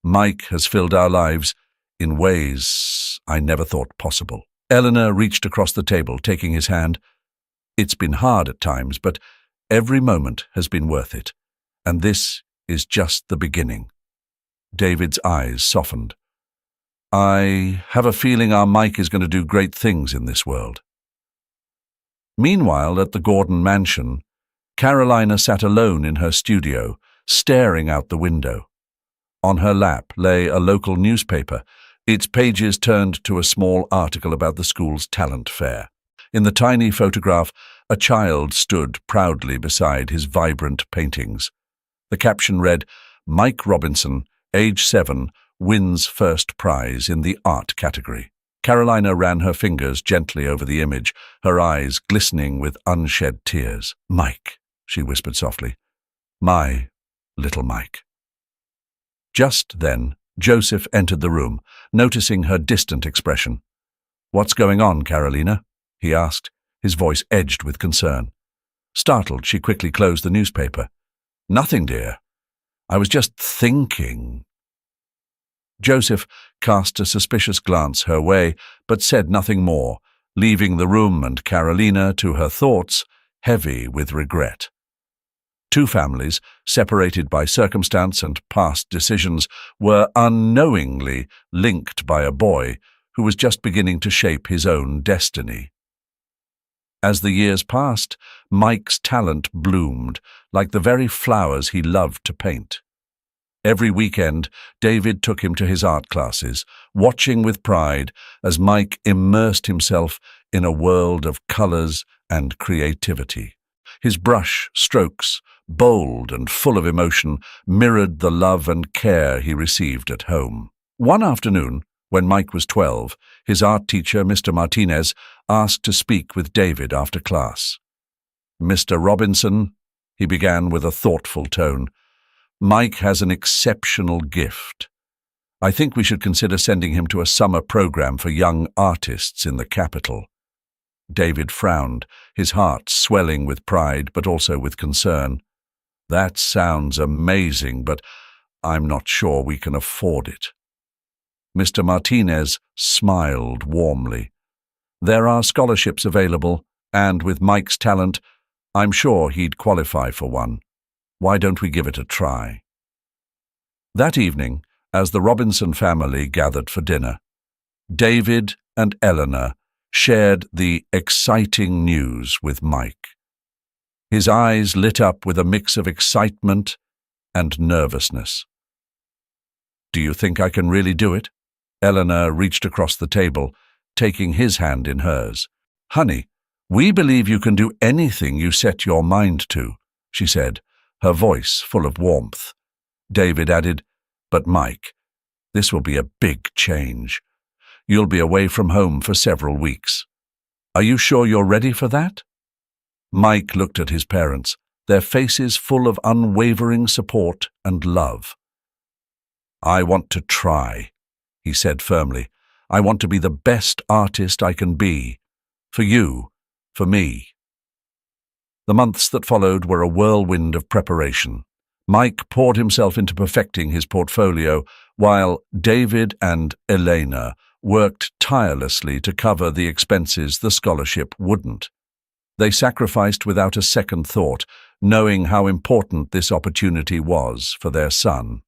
Mike has filled our lives in ways I never thought possible." Eleanor reached across the table, taking his hand. "It's been hard at times, but every moment has been worth it. And this is just the beginning." David's eyes softened. "I have a feeling our Mike is going to do great things in this world." Meanwhile, at the Gordon mansion, Carolina sat alone in her studio, staring out the window. On her lap lay a local newspaper, its pages turned to a small article about the school's talent fair. In the tiny photograph, a child stood proudly beside his vibrant paintings. The caption read, "Mike Robinson, age 7, wins first prize in the art category." Carolina ran her fingers gently over the image, her eyes glistening with unshed tears. "Mike," she whispered softly. "My little Mike." Just then, Joseph entered the room, noticing her distant expression. "What's going on, Carolina?" he asked, his voice edged with concern. Startled, she quickly closed the newspaper. "Nothing, dear. I was just thinking." Joseph cast a suspicious glance her way, but said nothing more, leaving the room and Carolina to her thoughts, heavy with regret. Two families, separated by circumstance and past decisions, were unknowingly linked by a boy who was just beginning to shape his own destiny. As the years passed, Mike's talent bloomed, like the very flowers he loved to paint. Every weekend, David took him to his art classes, watching with pride as Mike immersed himself in a world of colors and creativity. His brush strokes, bold and full of emotion, mirrored the love and care he received at home. One afternoon, when Mike was 12, his art teacher, Mr. Martinez, asked to speak with David after class. "Mr. Robinson," he began with a thoughtful tone, "Mike has an exceptional gift. I think we should consider sending him to a summer program for young artists in the capital." David frowned, his heart swelling with pride but also with concern. "That sounds amazing, but I'm not sure we can afford it." Mr. Martinez smiled warmly. "There are scholarships available, and with Mike's talent, I'm sure he'd qualify for one. Why don't we give it a try?" That evening, as the Robinson family gathered for dinner, David and Eleanor shared the exciting news with Mike. His eyes lit up with a mix of excitement and nervousness. "Do you think I can really do it?" Eleanor reached across the table, taking his hand in hers. "Honey, we believe you can do anything you set your mind to," she said, her voice full of warmth. David added, "But Mike, this will be a big change. You'll be away from home for several weeks. Are you sure you're ready for that?" Mike looked at his parents, their faces full of unwavering support and love. "I want to try," he said firmly. "I want to be the best artist I can be. For you, for me." The months that followed were a whirlwind of preparation. Mike poured himself into perfecting his portfolio, while David and Elena worked tirelessly to cover the expenses the scholarship wouldn't. They sacrificed without a second thought, knowing how important this opportunity was for their son.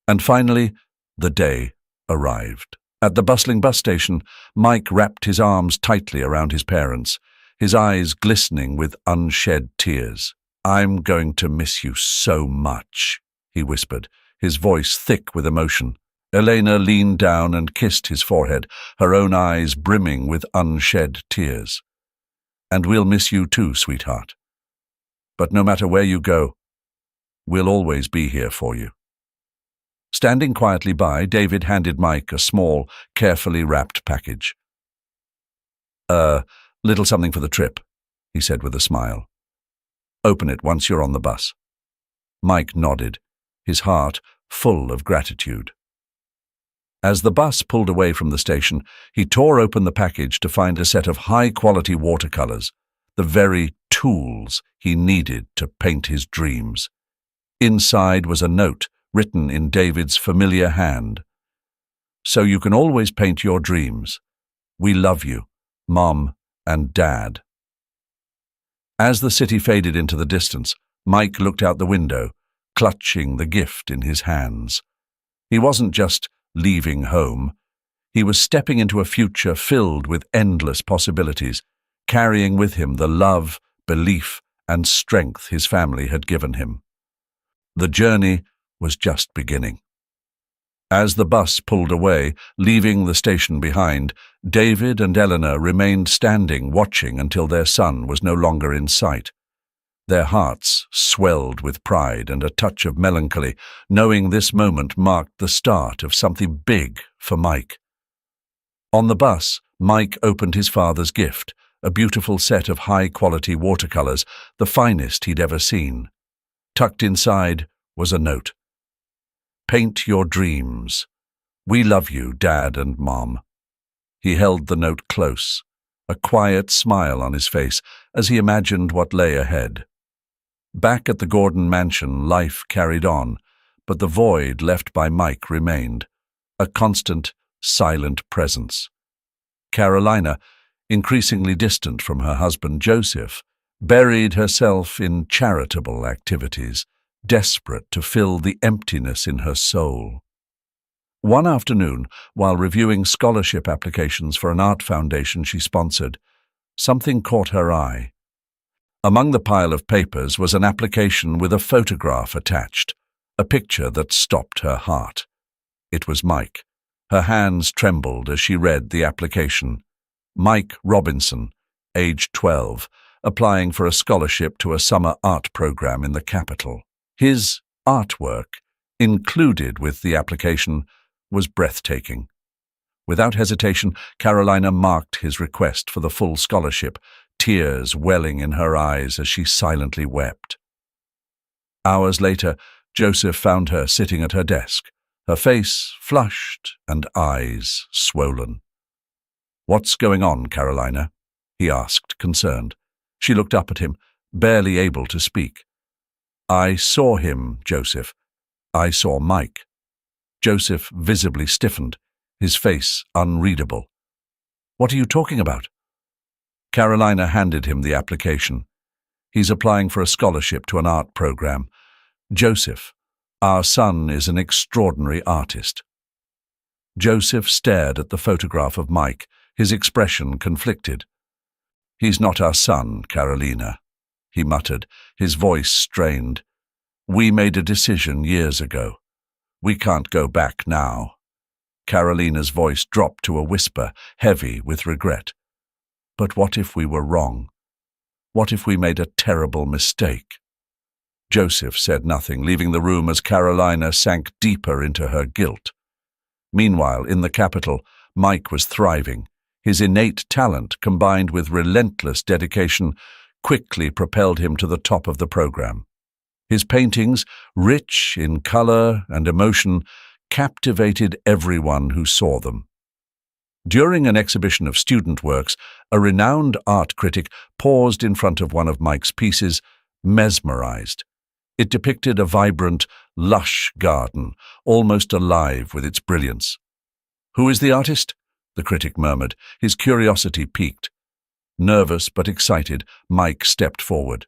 And finally, the day arrived. At the bustling bus station, Mike wrapped his arms tightly around his parents, his eyes glistening with unshed tears. "I'm going to miss you so much," he whispered, his voice thick with emotion. Elena leaned down and kissed his forehead, her own eyes brimming with unshed tears. "And we'll miss you too, sweetheart. But no matter where you go, we'll always be here for you." Standing quietly by, David handed Mike a small, carefully wrapped package. Little something for the trip," he said with a smile. "Open it once you're on the bus." Mike nodded, his heart full of gratitude. As the bus pulled away from the station, he tore open the package to find a set of high-quality watercolors, the very tools he needed to paint his dreams. Inside was a note written in David's familiar hand. "So you can always paint your dreams. We love you, Mom and Dad." As the city faded into the distance, Mike looked out the window, clutching the gift in his hands. He wasn't just leaving home. He was stepping into a future filled with endless possibilities, carrying with him the love, belief, and strength his family had given him. The journey was just beginning. As the bus pulled away, leaving the station behind, David and Eleanor remained standing, watching until their son was no longer in sight. Their hearts swelled with pride and a touch of melancholy, knowing this moment marked the start of something big for Mike. On the bus, Mike opened his father's gift, a beautiful set of high-quality watercolors, the finest he'd ever seen. Tucked inside was a note. "Paint your dreams. We love you, Dad and Mom." He held the note close, a quiet smile on his face as he imagined what lay ahead. Back at the Gordon mansion, life carried on, but the void left by Mike remained, a constant, silent presence. Carolina, increasingly distant from her husband Joseph, buried herself in charitable activities, desperate to fill the emptiness in her soul. One afternoon, while reviewing scholarship applications for an art foundation she sponsored, something caught her eye. Among the pile of papers was an application with a photograph attached, a picture that stopped her heart. It was Mike. Her hands trembled as she read the application. Mike Robinson, age 12, applying for a scholarship to a summer art program in the capital. His artwork, included with the application, was breathtaking. Without hesitation, Carolina marked his request for the full scholarship, tears welling in her eyes as she silently wept. Hours later, Joseph found her sitting at her desk, her face flushed and eyes swollen. "What's going on, Carolina?" he asked, concerned. She looked up at him, barely able to speak. "I saw him, Joseph. I saw Mike." Joseph visibly stiffened, his face unreadable. "What are you talking about?" Carolina handed him the application. "He's applying for a scholarship to an art program. Joseph, our son is an extraordinary artist." Joseph stared at the photograph of Mike, his expression conflicted. "He's not our son, Carolina," he muttered, his voice strained. "We made a decision years ago. We can't go back now." Carolina's voice dropped to a whisper, heavy with regret. "But what if we were wrong? What if we made a terrible mistake?" Joseph said nothing, leaving the room as Carolina sank deeper into her guilt. Meanwhile, in the capital, Mike was thriving. His innate talent, combined with relentless dedication, quickly propelled him to the top of the program. His paintings, rich in color and emotion, captivated everyone who saw them. During an exhibition of student works, a renowned art critic paused in front of one of Mike's pieces, mesmerized. It depicted a vibrant, lush garden, almost alive with its brilliance. "Who is the artist?" the critic murmured, his curiosity piqued. Nervous but excited, Mike stepped forward.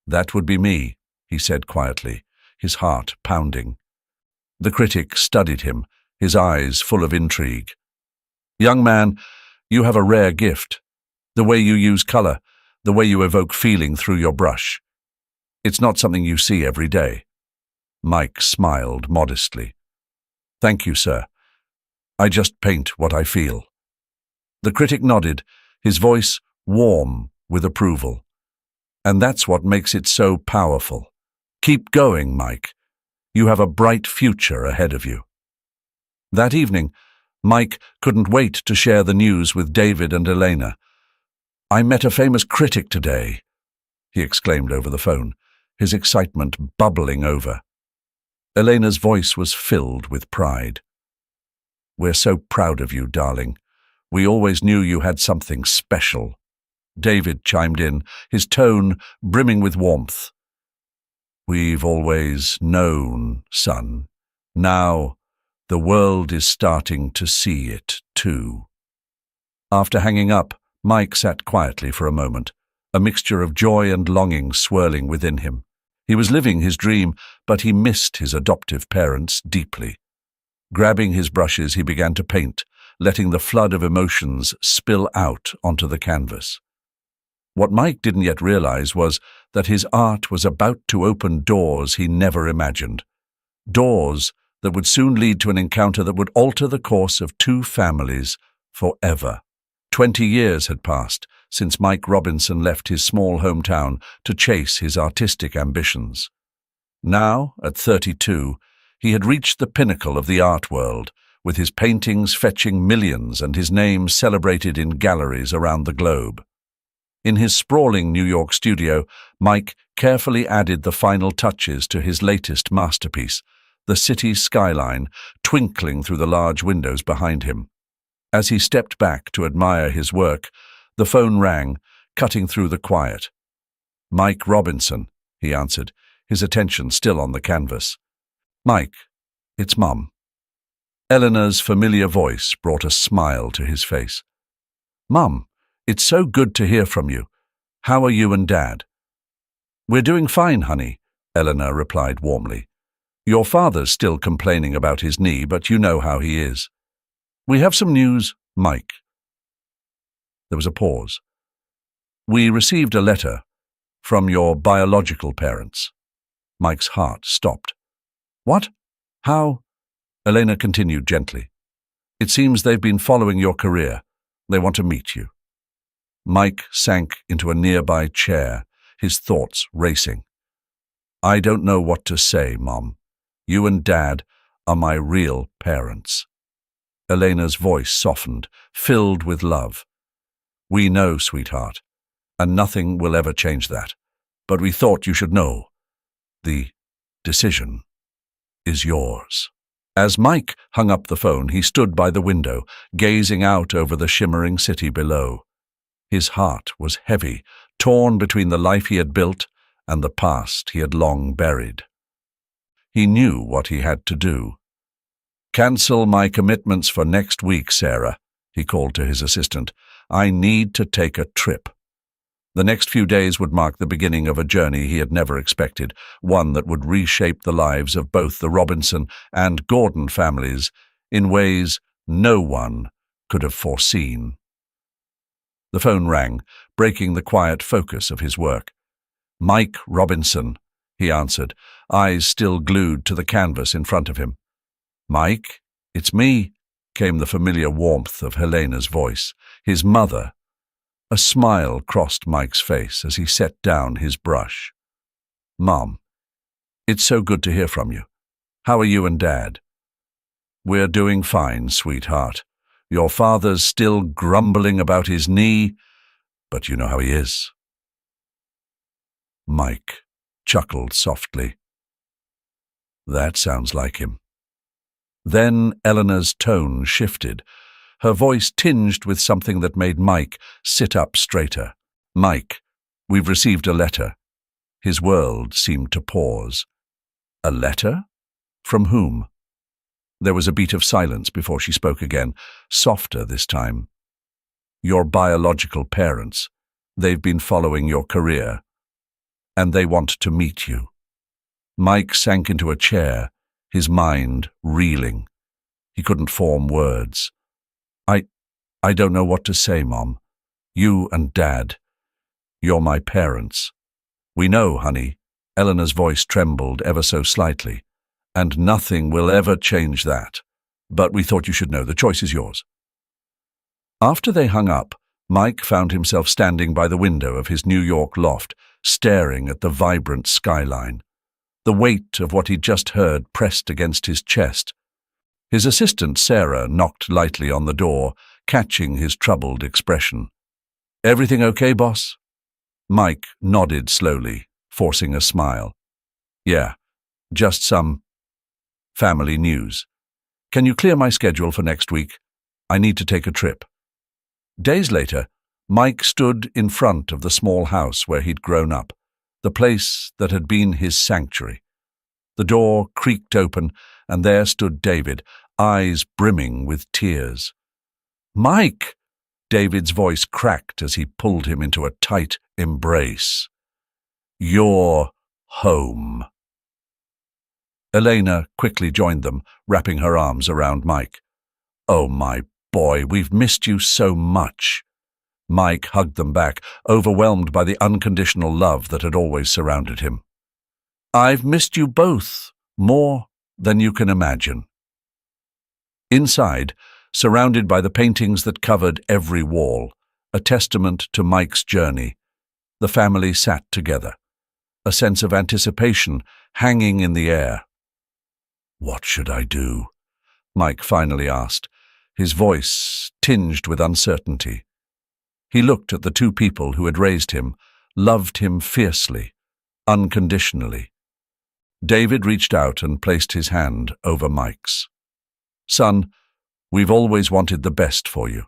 "That would be me," he said quietly, his heart pounding. The critic studied him, his eyes full of intrigue. "Young man, you have a rare gift. The way you use color, the way you evoke feeling through your brush. It's not something you see every day." Mike smiled modestly. "Thank you, sir. I just paint what I feel." The critic nodded, his voice warm with approval. "And that's what makes it so powerful. Keep going, Mike. You have a bright future ahead of you." That evening, Mike couldn't wait to share the news with David and Elena. "I met a famous critic today," he exclaimed over the phone, his excitement bubbling over. Elena's voice was filled with pride. "We're so proud of you, darling. We always knew you had something special." David chimed in, his tone brimming with warmth. "We've always known, son. Now, the world is starting to see it, too." After hanging up, Mike sat quietly for a moment, a mixture of joy and longing swirling within him. He was living his dream, but he missed his adoptive parents deeply. Grabbing his brushes, he began to paint, letting the flood of emotions spill out onto the canvas. What Mike didn't yet realize was that his art was about to open doors he never imagined. Doors that would soon lead to an encounter that would alter the course of two families forever. 20 years had passed since Mike Robinson left his small hometown to chase his artistic ambitions. Now, at 32, he had reached the pinnacle of the art world, with his paintings fetching millions and his name celebrated in galleries around the globe. In his sprawling New York studio, Mike carefully added the final touches to his latest masterpiece, the city's skyline twinkling through the large windows behind him. As he stepped back to admire his work, the phone rang, cutting through the quiet. "Mike Robinson," he answered, his attention still on the canvas. "Mike, it's Mum." Eleanor's familiar voice brought a smile to his face. "Mum, it's so good to hear from you. How are you and Dad?" "We're doing fine, honey," Eleanor replied warmly. "Your father's still complaining about his knee, but you know how he is. We have some news, Mike." There was a pause. "We received a letter from your biological parents." Mike's heart stopped. "What? How?" Elena continued gently. "It seems they've been following your career. They want to meet you." Mike sank into a nearby chair, his thoughts racing. "I don't know what to say, Mom. You and Dad are my real parents." Elena's voice softened, filled with love. "We know, sweetheart, and nothing will ever change that. But we thought you should know. The decision is yours." As Mike hung up the phone, he stood by the window, gazing out over the shimmering city below. His heart was heavy, torn between the life he had built and the past he had long buried. He knew what he had to do. "Cancel my commitments for next week, Sarah," he called to his assistant. "I need to take a trip." The next few days would mark the beginning of a journey he had never expected, one that would reshape the lives of both the Robinson and Gordon families in ways no one could have foreseen. The phone rang, breaking the quiet focus of his work. "Mike Robinson," he answered, eyes still glued to the canvas in front of him. "Mike, it's me," came the familiar warmth of Helena's voice, his mother. A smile crossed Mike's face as he set down his brush. "Mom, it's so good to hear from you. How are you and Dad?" "We're doing fine, sweetheart. Your father's still grumbling about his knee, but you know how he is." Mike chuckled softly. "That sounds like him." Then Eleanor's tone shifted, her voice tinged with something that made Mike sit up straighter. "Mike, we've received a letter." His world seemed to pause. "A letter? From whom?" There was a beat of silence before she spoke again, softer this time. "Your biological parents. They've been following your career, and they want to meet you." Mike sank into a chair, his mind reeling. He couldn't form words. I don't know what to say, Mom. You and Dad. You're my parents." "We know, honey." Eleanor's voice trembled ever so slightly. "And nothing will ever change that. But we thought you should know. The choice is yours." After they hung up, Mike found himself standing by the window of his New York loft, staring at the vibrant skyline. The weight of what he'd just heard pressed against his chest. His assistant, Sarah, knocked lightly on the door, catching his troubled expression. "Everything okay, boss?" Mike nodded slowly, forcing a smile. "Yeah, just some family news. Can you clear my schedule for next week? I need to take a trip." Days later, Mike stood in front of the small house where he'd grown up, the place that had been his sanctuary. The door creaked open, and there stood David, eyes brimming with tears. "Mike!" David's voice cracked as he pulled him into a tight embrace. "You're home." Elena quickly joined them, wrapping her arms around Mike. "Oh, my boy, we've missed you so much." Mike hugged them back, overwhelmed by the unconditional love that had always surrounded him. "I've missed you both, more than you can imagine." Inside, surrounded by the paintings that covered every wall, a testament to Mike's journey, the family sat together, a sense of anticipation hanging in the air. "What should I do?" Mike finally asked, his voice tinged with uncertainty. He looked at the two people who had raised him, loved him fiercely, unconditionally. David reached out and placed his hand over Mike's. "Son, we've always wanted the best for you.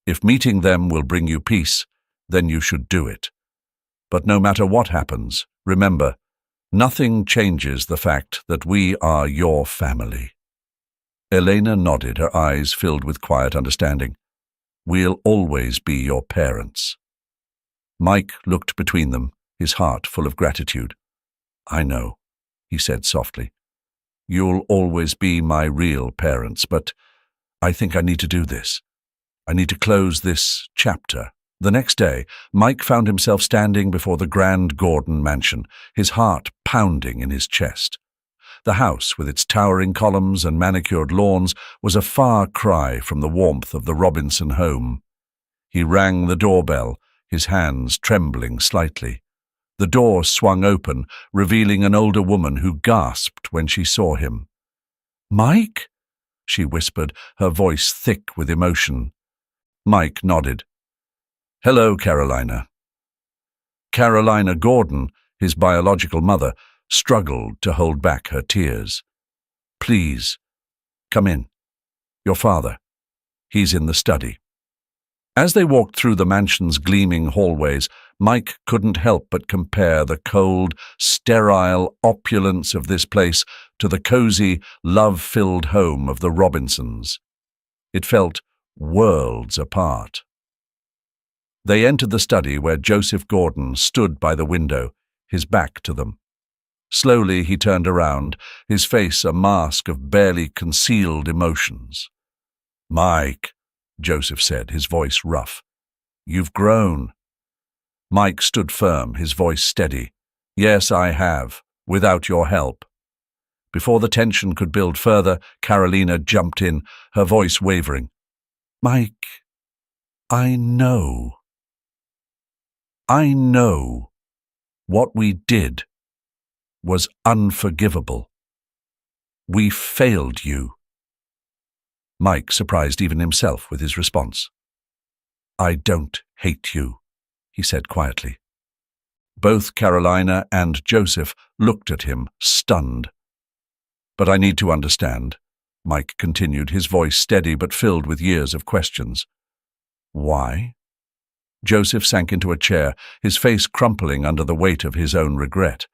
If meeting them will bring you peace, then you should do it. But no matter what happens, remember, nothing changes the fact that we are your family." Elena nodded, her eyes filled with quiet understanding. "We'll always be your parents." Mike looked between them, his heart full of gratitude. "I know," he said softly. "You'll always be my real parents, but I think I need to do this. I need to close this chapter." The next day, Mike found himself standing before the grand Gordon mansion, his heart pounding in his chest. The house, with its towering columns and manicured lawns, was a far cry from the warmth of the Robinson home. He rang the doorbell, his hands trembling slightly. The door swung open, revealing an older woman who gasped when she saw him. "Mike?" she whispered, her voice thick with emotion. Mike nodded. "Hello, Carolina." Carolina Gordon, his biological mother, struggled to hold back her tears. "Please, come in. Your father. He's in the study." As they walked through the mansion's gleaming hallways, Mike couldn't help but compare the cold, sterile opulence of this place to the cozy, love-filled home of the Robinsons. It felt worlds apart. They entered the study where Joseph Gordon stood by the window, his back to them. Slowly he turned around, his face a mask of barely concealed emotions. "Mike," Joseph said, his voice rough, "you've grown." Mike stood firm, his voice steady. "Yes, I have, without your help." Before the tension could build further, Carolina jumped in, her voice wavering. "Mike, I know. I know what we did was unforgivable. We failed you." Mike surprised even himself with his response. "I don't hate you," he said quietly. Both Carolina and Joseph looked at him, stunned. "But I need to understand," Mike continued, his voice steady but filled with years of questions. "Why?" Joseph sank into a chair, his face crumpling under the weight of his own regret.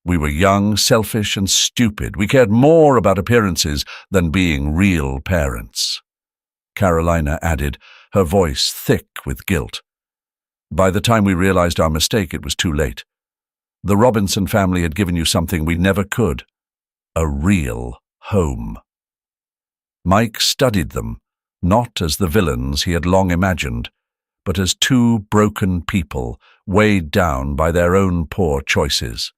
"We were young, selfish, and stupid. We cared more about appearances than being real parents," Carolina added, her voice thick with guilt. "By the time we realized our mistake, it was too late. The Robinson family had given you something we never could, a real home." Mike studied them, not as the villains he had long imagined, but as two broken people weighed down by their own poor choices.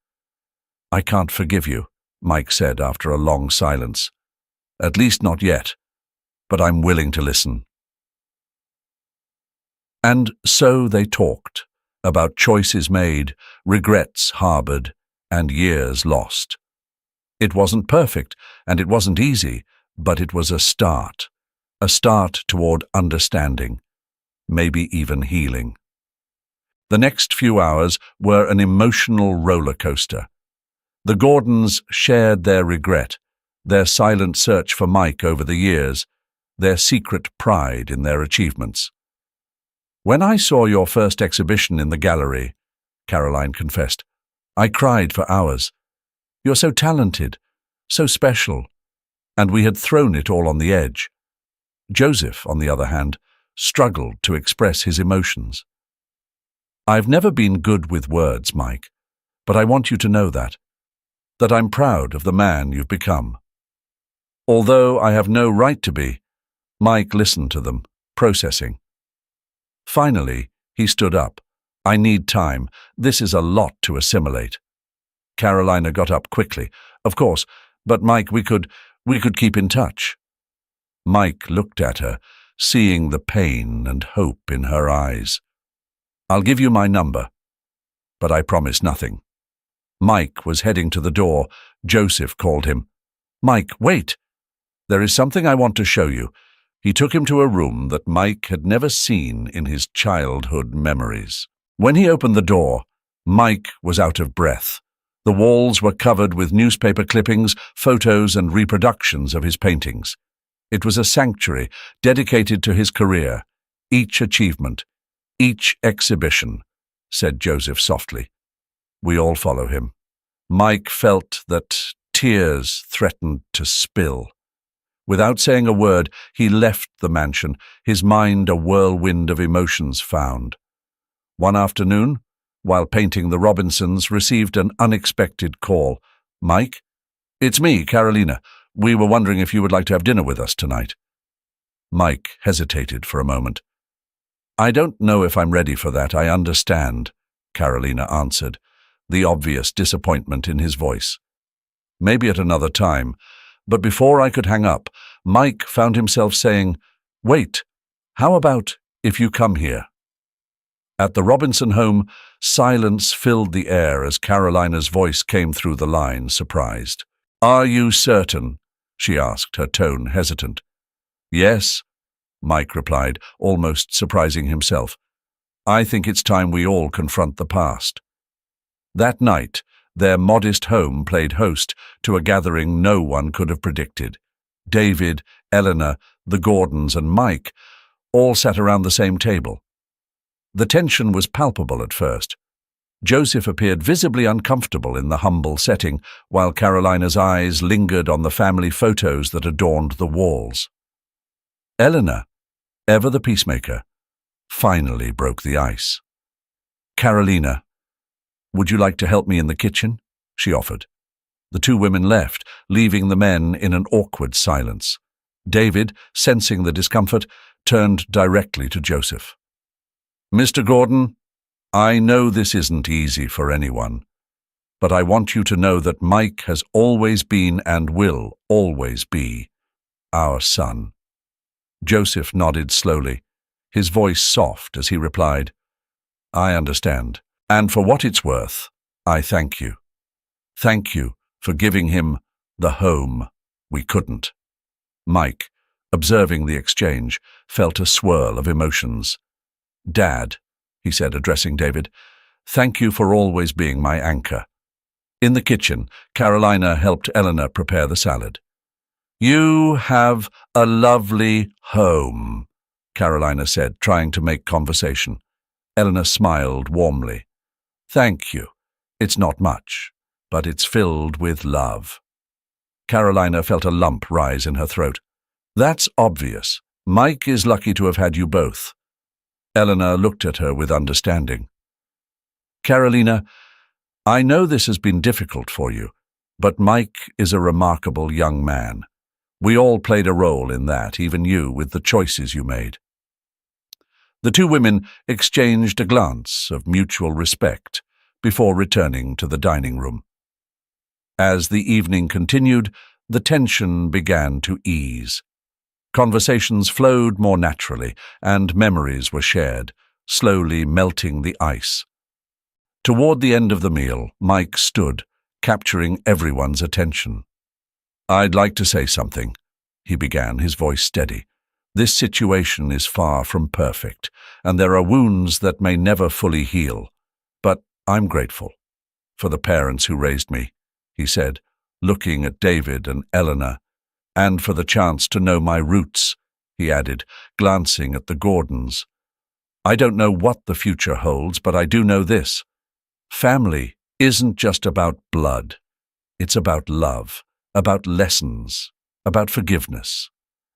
"I can't forgive you," Mike said after a long silence. "At least not yet, but I'm willing to listen." And so they talked, about choices made, regrets harbored, and years lost. It wasn't perfect, and it wasn't easy, but it was a start toward understanding, maybe even healing. The next few hours were an emotional roller coaster. The Gordons shared their regret, their silent search for Mike over the years, their secret pride in their achievements. "When I saw your first exhibition in the gallery," Caroline confessed, "I cried for hours. You're so talented, so special, and we had thrown it all on the edge." Joseph, on the other hand, struggled to express his emotions. "I've never been good with words, Mike, but I want you to know that I'm proud of the man you've become." Although I have no right to be, Mike listened to them, processing. Finally, he stood up. "I need time. This is a lot to assimilate." Carolina got up quickly. "Of course, but Mike, we could keep in touch." Mike looked at her, seeing the pain and hope in her eyes. "I'll give you my number, but I promise nothing." Mike was heading to the door. Joseph called him. "Mike, wait!" There is something I want to show you." He took him to a room that Mike had never seen in his childhood memories. When he opened the door, Mike was out of breath. The walls were covered with newspaper clippings, photos, and reproductions of his paintings. It was a sanctuary dedicated to his career, each achievement, each exhibition, said Joseph softly. We all follow him. Mike felt that tears threatened to spill. Without saying a word, he left the mansion, his mind a whirlwind of emotions found. One afternoon, while painting the Robinsons, received an unexpected call. "Mike? It's me, Carolina. We were wondering if you would like to have dinner with us tonight." Mike hesitated for a moment. "I don't know if I'm ready for that, I understand," Carolina answered, the obvious disappointment in his voice. "Maybe at another time." But before I could hang up, Mike found himself saying, "Wait, how about if you come here?" At the Robinson home, silence filled the air as Carolina's voice came through the line, surprised. "Are you certain?" she asked, her tone hesitant. "Yes," Mike replied, almost surprising himself. "I think it's time we all confront the past." That night, their modest home played host to a gathering no one could have predicted. David, Eleanor, the Gordons, and Mike all sat around the same table. The tension was palpable at first. Joseph appeared visibly uncomfortable in the humble setting, while Carolina's eyes lingered on the family photos that adorned the walls. Eleanor, ever the peacemaker, finally broke the ice. "Carolina, would you like to help me in the kitchen?" she offered. The two women left, leaving the men in an awkward silence. David, sensing the discomfort, turned directly to Joseph. "Mr. Gordon, I know this isn't easy for anyone, but I want you to know that Mike has always been and will always be our son." Joseph nodded slowly, his voice soft as he replied, "I understand. And for what it's worth, I thank you. Thank you for giving him the home we couldn't." Mike, observing the exchange, felt a swirl of emotions. "Dad," he said, addressing David, "thank you for always being my anchor." In the kitchen, Carolina helped Eleanor prepare the salad. "You have a lovely home," Carolina said, trying to make conversation. Eleanor smiled warmly. "Thank you. It's not much, but it's filled with love." Carolina felt a lump rise in her throat. "That's obvious. Mike is lucky to have had you both." Eleanor looked at her with understanding. "Carolina, I know this has been difficult for you, but Mike is a remarkable young man. We all played a role in that, even you, with the choices you made." The two women exchanged a glance of mutual respect before returning to the dining room. As the evening continued, the tension began to ease. Conversations flowed more naturally, and memories were shared, slowly melting the ice. Toward the end of the meal, Mike stood, capturing everyone's attention. "I'd like to say something," he began, his voice steady. "This situation is far from perfect, and there are wounds that may never fully heal. But I'm grateful for the parents who raised me," he said, looking at David and Eleanor, "and for the chance to know my roots," he added, glancing at the Gordons. "I don't know what the future holds, but I do know this. Family isn't just about blood. It's about love, about lessons, about forgiveness.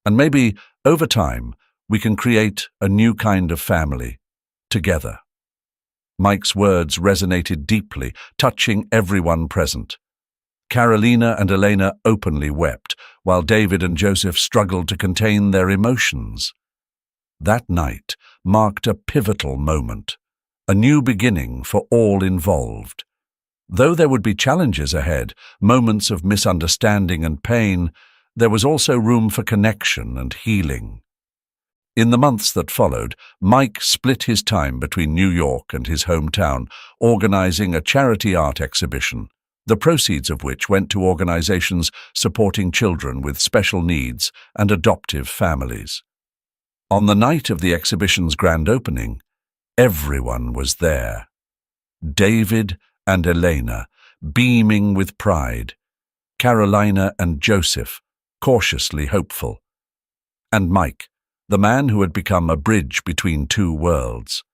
And maybe, over time, we can create a new kind of family, together." Mike's words resonated deeply, touching everyone present. Carolina and Elena openly wept, while David and Joseph struggled to contain their emotions. That night marked a pivotal moment, a new beginning for all involved. Though there would be challenges ahead, moments of misunderstanding and pain, there was also room for connection and healing. In the months that followed, Mike split his time between New York and his hometown, organizing a charity art exhibition, the proceeds of which went to organizations supporting children with special needs and adoptive families. On the night of the exhibition's grand opening, everyone was there. David and Elena, beaming with pride, Carolina and Joseph, cautiously hopeful, and Mike, the man who had become a bridge between two worlds.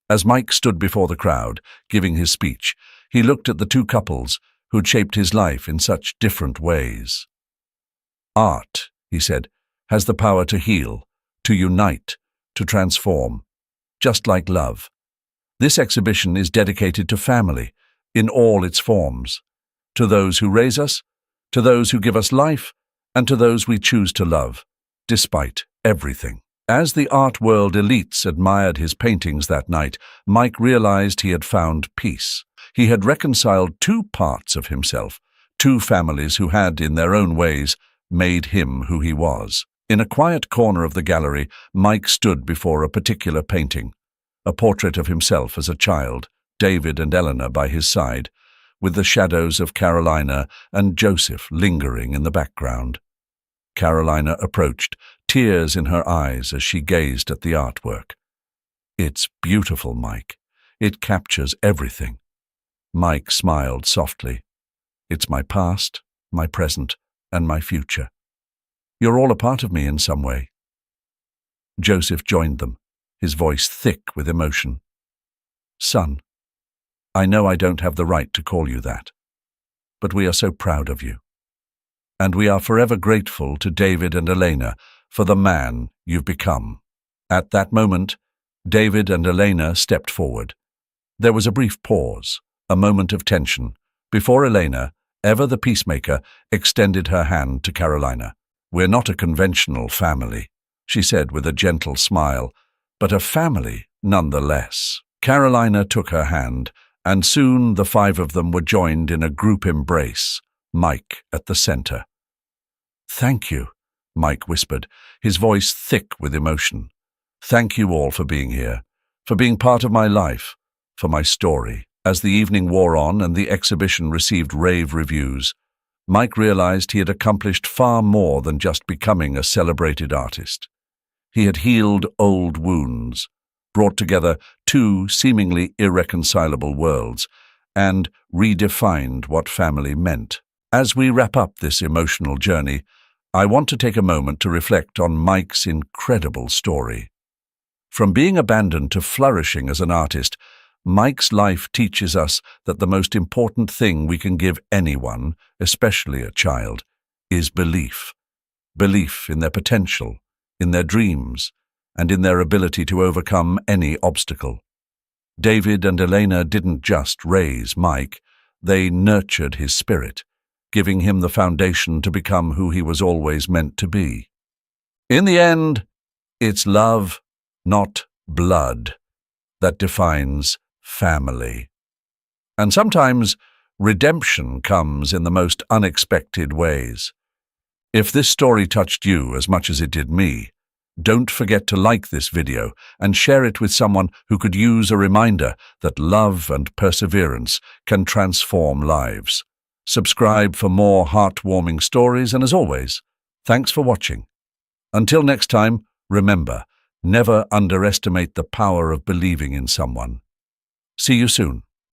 As Mike stood before the crowd, giving his speech, he looked at the two couples who'd shaped his life in such different ways. "Art," he said, "has the power to heal, to unite, to transform, just like love. This exhibition is dedicated to family, in all its forms, to those who raise us, to those who give us life, and to those we choose to love, despite everything." As the art world elites admired his paintings that night, Mike realized he had found peace. He had reconciled two parts of himself, two families who had, in their own ways, made him who he was. In a quiet corner of the gallery, Mike stood before a particular painting, a portrait of himself as a child, David and Eleanor by his side, with the shadows of Carolina and Joseph lingering in the background. Carolina approached, tears in her eyes as she gazed at the artwork. "It's beautiful, Mike. It captures everything." Mike smiled softly. "It's my past, my present, and my future. You're all a part of me in some way." Joseph joined them, his voice thick with emotion. "Son, I know I don't have the right to call you that, but we are so proud of you. And we are forever grateful to David and Elena for the man you've become." At that moment, David and Elena stepped forward. There was a brief pause, a moment of tension, before Elena, ever the peacemaker, extended her hand to Carolina. "We're not a conventional family," she said with a gentle smile, "but a family nonetheless." Carolina took her hand, and soon the five of them were joined in a group embrace, Mike at the center. "Thank you," Mike whispered, his voice thick with emotion. "Thank you all for being here, for being part of my life, for my story." As the evening wore on and the exhibition received rave reviews, Mike realized he had accomplished far more than just becoming a celebrated artist. He had healed old wounds, brought together two seemingly irreconcilable worlds, and redefined what family meant. As we wrap up this emotional journey, I want to take a moment to reflect on Mike's incredible story. From being abandoned to flourishing as an artist, Mike's life teaches us that the most important thing we can give anyone, especially a child, is belief. Belief in their potential, in their dreams, and in their ability to overcome any obstacle. David and Elena didn't just raise Mike, they nurtured his spirit, giving him the foundation to become who he was always meant to be. In the end, it's love, not blood, that defines family. And sometimes redemption comes in the most unexpected ways. If this story touched you as much as it did me, don't forget to like this video and share it with someone who could use a reminder that love and perseverance can transform lives. Subscribe for more heartwarming stories, and as always, thanks for watching. Until next time, remember, never underestimate the power of believing in someone. See you soon.